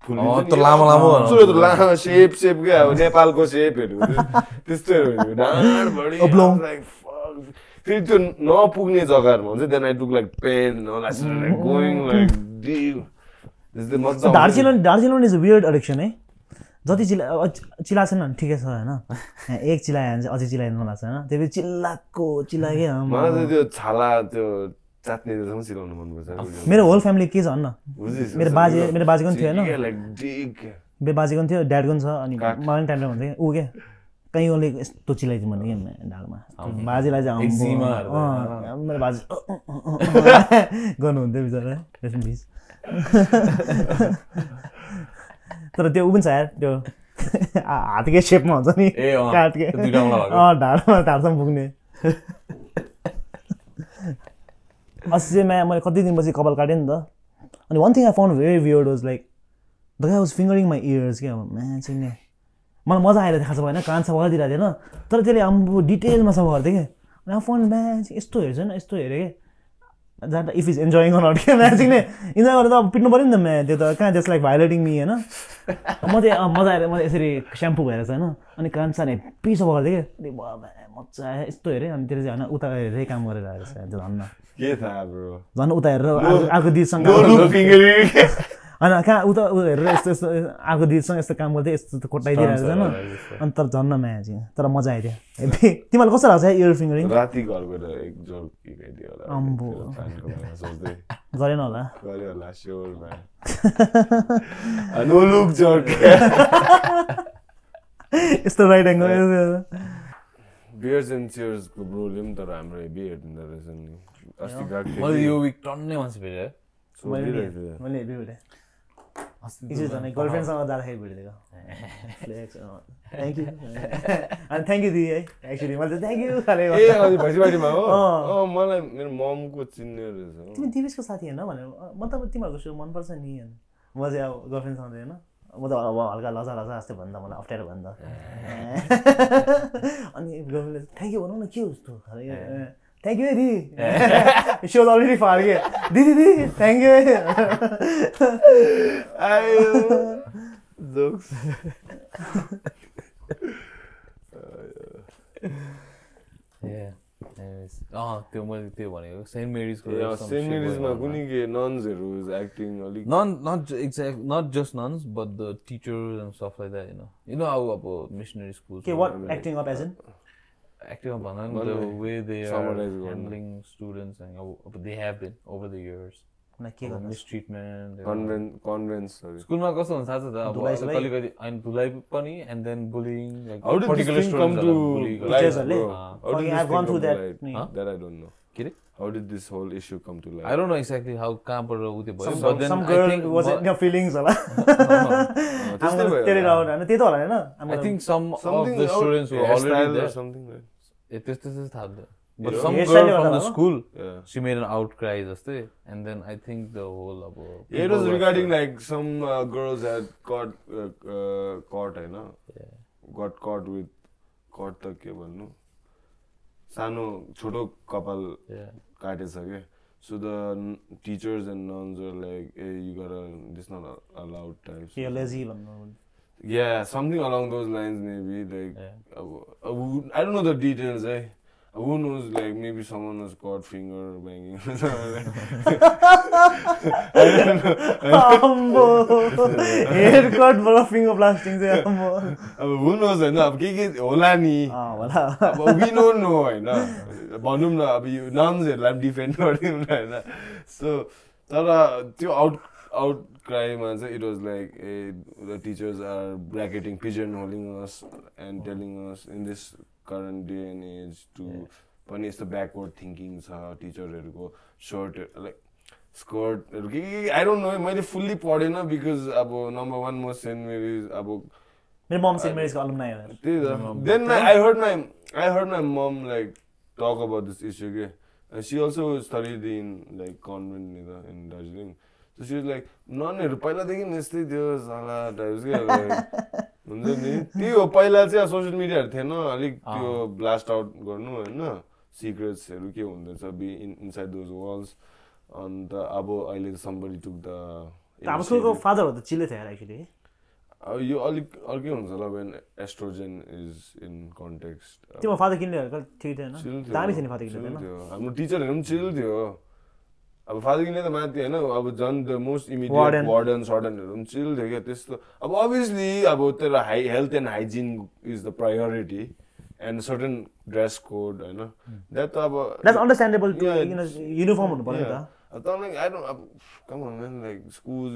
त्यो लामो लामो लामो सेप क्या अब नेपालको सेपहरू त्यस्तोहरू ढाँडभरि फेरि त्यो नपुग्ने जग्गाहरूमा हुन्छ then I took like pain going like Darjeeling is a weird addiction है जति चिल्ला छैन भने ठिकै छ होइन एक चिल्लायो भने चाहिँ अझै चिल्लाइनु मन लाग्छ होइन त्यो चिल्लाएकै मलाई त्यो छाला त्यो चाट्ने चिलाउनु मनपर्छ मेरो होल फ्यामिली के छ भन्न मेरो बाजेको पनि थियो होइन मेरो बाजेको पनि थियो ड्याडको पनि छ अनि मलाई टाइम हुन्छ कि ऊ क्या कहीँ उसले यस्तो चिलाइदियो भने कि ढाडमा बाजेलाई चाहिँ मेरो बाजे गर्नुहुन्थ्यो बिचरा तर त्यो ऊ पनि छ यार त्यो हातकै सेपमा हुन्छ नि काटके ढाडसम्म पुग्ने अस्ति चाहिँ मैले कति दिनपछि कपाल काटेँ नि त अनि one thing I found very weird was like the guy was fingering my years क्या म्यान चाहिँ नि मलाई मजा आएर देखाएको छ होइन कान सफा गरिदिरहेको थिएन तर त्यसले आम्बो डिटेलमा सफा गर्थ्यो क्या अनि आई फाउन्ड म्यान चाहिँ यस्तो हेर्छ होइन यस्तो हेरेँ क्या जहाँ इफ इज इन्जोइङ अन क्या म्याचिङ नै इन्जोय गरेर त अब पिट्नु पऱ्यो नि त म्या त्यो त कहाँ जस्ट लाइक भाइलेटिङ मी होइन म चाहिँ मजा आएर मैले यसरी स्याम्पू भएर छ होइन अनि कान सान हेप्पी सफा गर्थेँ क्या मजा आयो यस्तो हेरेँ अनि त्यसले चाहिँ होइन उता हेरेरै काम गरेर आएर छ त्यो धन्न के थाहा ब्रो झन् उता हेरेर अर्को दिदीसँग होइन कहाँ उता हेरेर यस्तो यस्तो अर्को दिदीसँग यस्तो काम गर्थेँ यस्तो कोटाइदिइरहेको छ होइन अनि तर झन्न माया चाहिँ तर मजा आयो त्यो तिमीलाई कस्तो लाग्छ इयर फिङ्गरिङ राति घर गएर एक जोर अम्बो गरेन होला यस्तो राइट एङ्गल बियर्स एन्ड चियर्सको ब्रोले पनि तर हाम्रो हेभी हेरिदिँदो रहेछ नि अस्ति गएको मैले यो विक टन्नै मान्छे भेटेँ मैले हेभी भेटेँ गर्लफ्रेन्डसँग जाँदाखेरि भेटिदिएको थ्याङ्क यू अनि थ्याङ्क यू दिदी है एक्चुली मैले त थ्याङ्क यू खाले भैँसीबारीमा हो मलाई मेरो ममको चिन्ने रहेछ तिमी दिवेशको साथी होइन भनेर म त तिमीहरूको सो मनपर्छ नि म चाहिँ अब गर्लफ्रेन्डसँग होइन म त अब हल्का लजा लजा जस्तो भन्दा मलाई अप्ठ्यारो भन्दा अनि गर्लफ्रेन्डले थ्याङ्क यू भनौँ न के हो जस्तो थ्याङ्क यू है दिदी सो अलरेडी फार के दिदी दिदी थ्याङ्क यू त्यो मैले त्यो भनेको सेन्ट मेरिजको कुनै के नन्सहरू एक्टिङ अलिक not just nuns but the teachers and stuff like that you know how अब missionary schools okay what acting up as in acting up on the way they are handling students and they have been over the years like mistreatment convents स्कुलमा कस्तो हुन्छ थाहा छ त अब कलिकति अनि धुलाइ पनि and then bullying like how did particular this thing come to light I've gone through that that I don't know how did this whole issue come to light I don't know exactly how कहाँबाट उयो भयो but then some girl was in your feelings होला I'm gonna tell it out and त्यही त होला हैन I think some of the students were already there something like this is थाहा छ but some girl from the school she made an outcry जस्तै and then I think the whole it was regarding like some girls had got caught हैन got caught with caught त के भन्नु सानो छोटो कपाल काटेछ के so the teachers and nuns were like hey you gotta this not allowed types you're lazy भन्नु yeah something along those lines maybe like I don't know the details who knows like maybe someone was caught finger banging I don't know haircut bro finger blasting चाहिँ who knows हैन अब के होला नि होला we don't know हैन भनौं न अब यो नाम्सहरुलाई डिफेन्ड गर्दियौ न हैन सो तर त्यो आउट क्राइमा चाहिँ it was like the teachers are bracketing pigeonholing us and telling us in this current day and age to पनि यस्तो ब्याकवर्ड थिङ्किङ छ टिचरहरुको शर्ट लाइक स्कर्टहरु के आई डोन्ट नो मैले फुल्ली पढेन बिकज अब नम्बर 1 म सेन्ट मेरिज अब मेरो मम सेन्ट मेरिजको अलुमनाइ हो then I heard my mom like talk about this issue के she also studied in like convent in Darjeeling so she was like ननहरु पहिलादेखि यस्तै थियो साला टाइप्स के हुन्छ नि त्यो पहिला चाहिँ सोशल मिडियाहरु थिएन अलिक त्यो ब्लास्ट आउट गर्नु हैन सिक्रेट्सहरू के हुँदैछ बी इनसाइड दोज वाल्स अन्त अब अहिले somebody took the हाम्रो स्कुलको फादरहरू त चिल्लै थियो एक्चुली यो अलिक अर्कै हुन्छ होला when estrogen is in context तिम्रो फादर किन्ने ठिक थिएन दामी थियो नि फादर किन्ने थियो हाम्रो टिचरहरू पनि चिल थियो अब फादर किन्ने त माथि होइन अब झन् द मोस्ट इमिडिएट वार्डनहरू पनि चिल थियो क्या त्यस्तो अब अभियसली अब तेरो health and hygiene is the priority and certain dress code होइन द्याट त अब द्याट्स अन्डरस्ट्यान्डेबल टु युनिफर्म हुनु पर्यो नि त तर लाइक आई डोन्ट अब कम अन म्यान लाइक स्कुल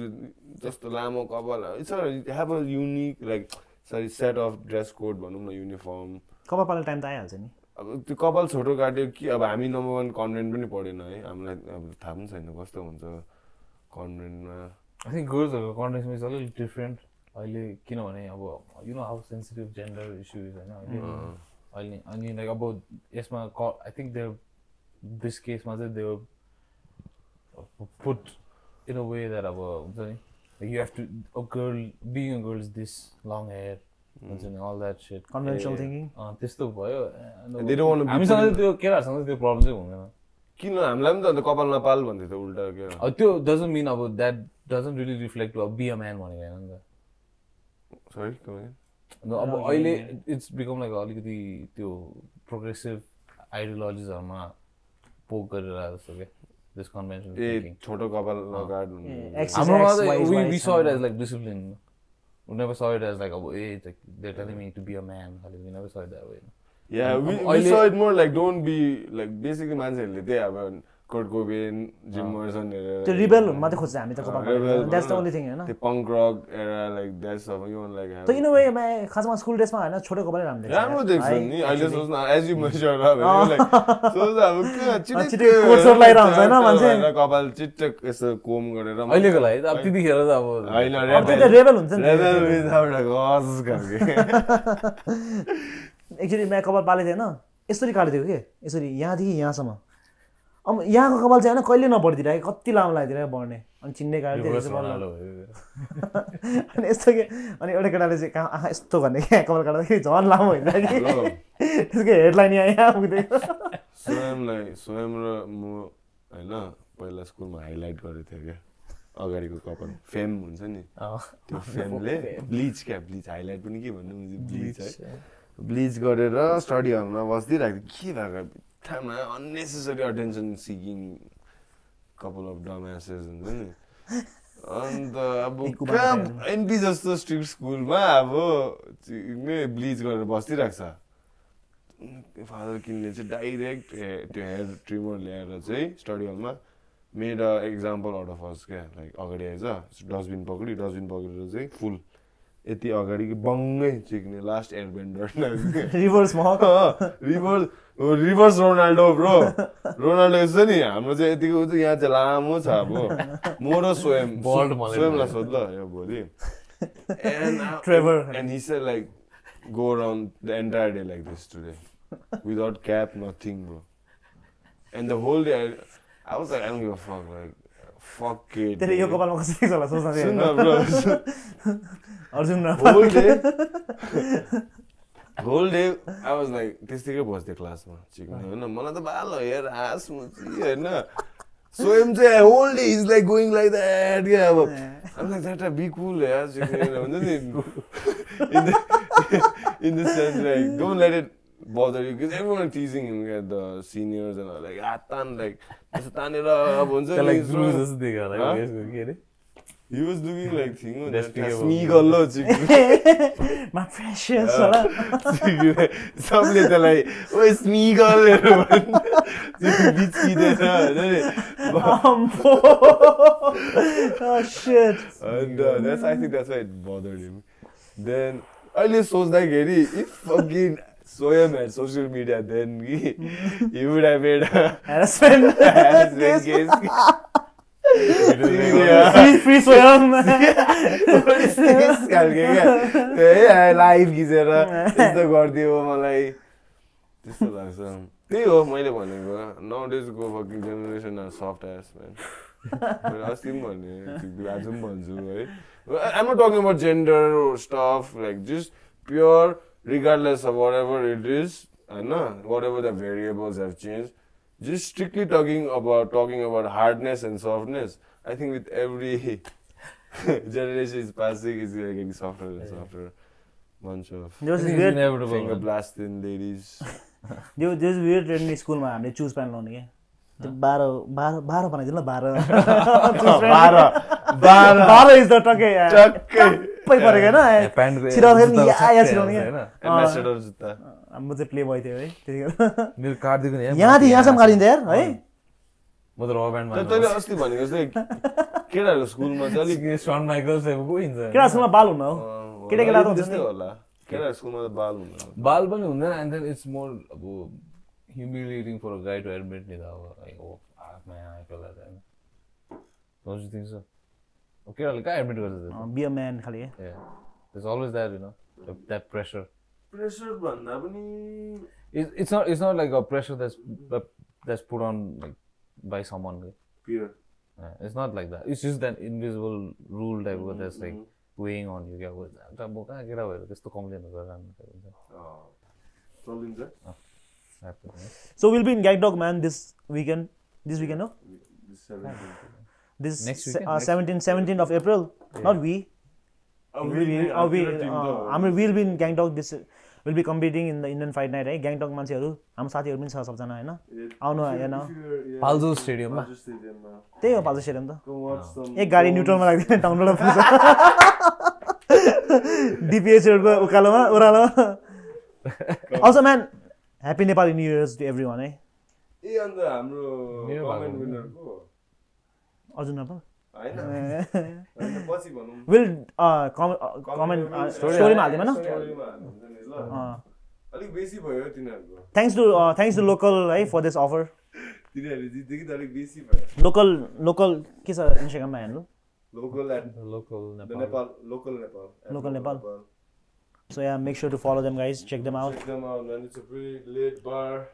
जस्तो लामो कपाल it's have a unique like sorry set of dress code भनौँ न युनिफर्म कपाल पाल्ने टाइम त आइहाल्छ नि अब त्यो कपाल छोटो काट्यो कि अब हामी नम्बर 1 कन्भेन्ट पनि पढेन है हामीलाई अब थाहा पनि छैन कस्तो हुन्छ कन्भेन्टमा आई थिङ्क गर्ल्सहरूको कन्टेक्समा इज अलिक डिफ्रेन्ट अहिले किनभने अब you know how sensitive gender issue is होइन अहिले अनि लाइक अब यसमा आई थिङ्क देयर दिस केसमा चाहिँ there put in a way that अब हुन्छ नि you have to a girl being a girl is this long hair हुन्छ नि all that shit conventional thinking त्यस्तो भयो हामीसँग त्यो केटाहरूसँग त्यो प्रब्लम चाहिँ हुँदैन किन हामीलाई पनि त अन्त कपाल नपाल भन्थ्यो त उल्टा के त्यो डजन्ट मिन अब that doesn't really reflect to be a man भनेको होइन नि त सरी अब अहिले इट्स बिकम लाइक अलिकति त्यो प्रोग्रेसिभ आइडियोलोजिजहरूमा पोक गरेर जस्तो क्या दिस कन्भेन्सन ए छोटो कपाल नकाट हाम्रोमा we saw it as like discipline we never saw it as like oh it's like they're telling me to be a man we never saw it that way yeah we saw it more like don't be like basically मान्छेहरुले त्यही अब कर्ट Cobain gym मर्सन त्यो rebel मात्रै खोज्छ हामी त कपाल that's the only thing हैन त्यो punk rock era like that's of you want like त इन अ वे खासमा स्कुल डेसमा हैन छोटो कपाल राम्रो देख्छ नि अहिले सोच्न as you measure up like सोच्दा अब के चिटे कोर्सर लाएर हुन्छ हैन मान्छे कपाल चिट्टक यसो कोम गरेर अहिलेको लागि अब त्यतिखेर त अब हैन त्यो रेबेल हुन्छ नि रेबेल विदाउट गस गर्के एक्चुअली म कपाल पाले थिएन यसरी काट्दिएको के यसरी यहाँदेखि यहाँसम्म अब यहाँको कपाल चाहिँ होइन कहिले नबढिदिरहेको कति लामो लगाइदिरहेको बढ्ने अनि चिन्ने काट्यो अनि यस्तो के अनि एउटा केटाले चाहिँ कहाँ आँखा यस्तो गर्ने क्या कपाल काट्दाखेरि झन् लामो भइदिरहेको कि त्यसको हेडलाइन यहाँ पुग्दै स्वयं र म होइन पहिला स्कुलमा हाइलाइट गरेको थियो क्या अगाडिको कपाल फेम हुन्छ नि त्यो फेमले ब्लिच हाइलाइट पनि के भन्नु ब्लिच है ब्लिच गरेर स्टडी हलमा बसिदिरहेको थियो के भएको थाहा unnecessary attention seeking couple of dumbasses हुन्छ नि अन्त अब कहाँ एनपी जस्तो स्ट्रिक्ट स्कुलमा अब ब्लिच गरेर बसिदिरहेको छ फादर किन्ने चाहिँ डाइरेक्ट त्यो हेयर ट्रिमर ल्याएर चाहिँ स्टडी हलमा made a example out of us क्या लाइक अगाडि आएछ डस्टबिन पक्रेर चाहिँ फुल यति अगाडि बङ्गै चिक्ने last air bender reverse Ronaldo bro Ronaldo यस्तो नि हाम्रो चाहिँ यतिको यहाँ चाहिँ लामो छ अब म र स्वयंलाई सोध ल यो भोलि and he said like go around the entire day like this today without cap nothing bro and the whole day I was like I don't give a fuck like fuck it तेरे यो कपालमा कसरी होला सोच्न they soon bro Arjun whole day I was like त्यस्तैकै बस्दै क्लासमा चिक्ने हैन मलाई त बाल हेर आस मुची हैन स्वयं चाहिँ whole day is like going like that yeah I'm like that be cool यार चिक्ने हुन्छ नि in the sense like don't let it bother you because everyone is teasing him at the seniors and all like tan like त्यस्तो तानेर अब हुन्छ नि like bruise जस्तो देखा like यसको के रे he was looking like thing smeagol lo my precious होला सबले त like oh smeagol बिचकिदेछ oh shit and I think that's why it bothered him then अहिले सोच्दाखेरि if fucking Swayam had social media then he would have made a harassment case free Swayam live खिचेर यस्तो गरिदियो मलाई त्यस्तो लाग्छ त्यही हो मैले भनेको नाउडेजको fucking generation are soft ass man अस्ति पनि भने आज पनि भन्छु है I'm not talking about gender stuff like just pure regardless of whatever it is होइन, whatever the variables have changed. Just strictly talking about hardness and softness. I think with every generation is passing, is getting softer and softer. Bunch of There was this weird finger blasting ladies. there was this weird trend in school मा हामीले choose pant लाउने के त्यो 12 बनाइदिनु ल 12 is the टके टक्कै परेको हैन प्यान्टको छिराउँदाखेरि या छिराउने के एम्बेसडर जुत्ता म चाहिँ प्ले बोय थियो है त्यतिखेर मेरो काट्दिको नि यहाँदेखि यहाँसम्म काटिन्छ यार है म त रबर ब्यान्डमा तैँले अस्ति भनेको जस्तै केटाहरूको स्कुलमा चाहिँ अलिक सन माइकल चाहिँ गइन्छ केटा स्कुलमा बाल हुन्न हो केटा त त्यस्तै होला केटाहरूको स्कुलमा त बाल हुँदैन बाल पनि हुँदैन एन्ड देन इट्स मोर अब humiliating for a guy to admit ni that like oh man I feel like that don't you think so okay like I admit it be a man khali yeah there's always that you know that pressure bhanda pani it's not like a pressure that's put on like by someone peer it's not like that it's just that invisible rule type that's like weighing on you get boka get away testo complain chalincha So we'll be in Gag Dog man this weekend no? This next weekend 17th of April not we we'll be in Gangtok this we'll be competing in the Indian Fight Night है Gangtok मान्छेहरु हाम्रो साथीहरु पनि छ सबजना हैन आउनु हैन पाल्जो स्टेडियममा त्यही हो पाल्जो स्टेडियम त एक गाडी न्युट्रलमा राख्दिन टाउनबाट पुग्छ डिपिएच रोडको ओह्रालोमा also man Happy Nepali New Year's to everyone, eh? ए अन्त हाम्रो कमेन्ट विनरको अर्जुन नेपाल हैन पछि भनौं will comment story मा हाल्दिम हैन अलिक बेसी भयो तिनीहरुको thanks to local है for this offer तिनीहरुले जितेको त अलिक बेसी भयो local के छ Instagram मा handle local Nepal So yeah, make sure to follow them, guys. Check them out. Check them out, man. It's a pretty lit bar.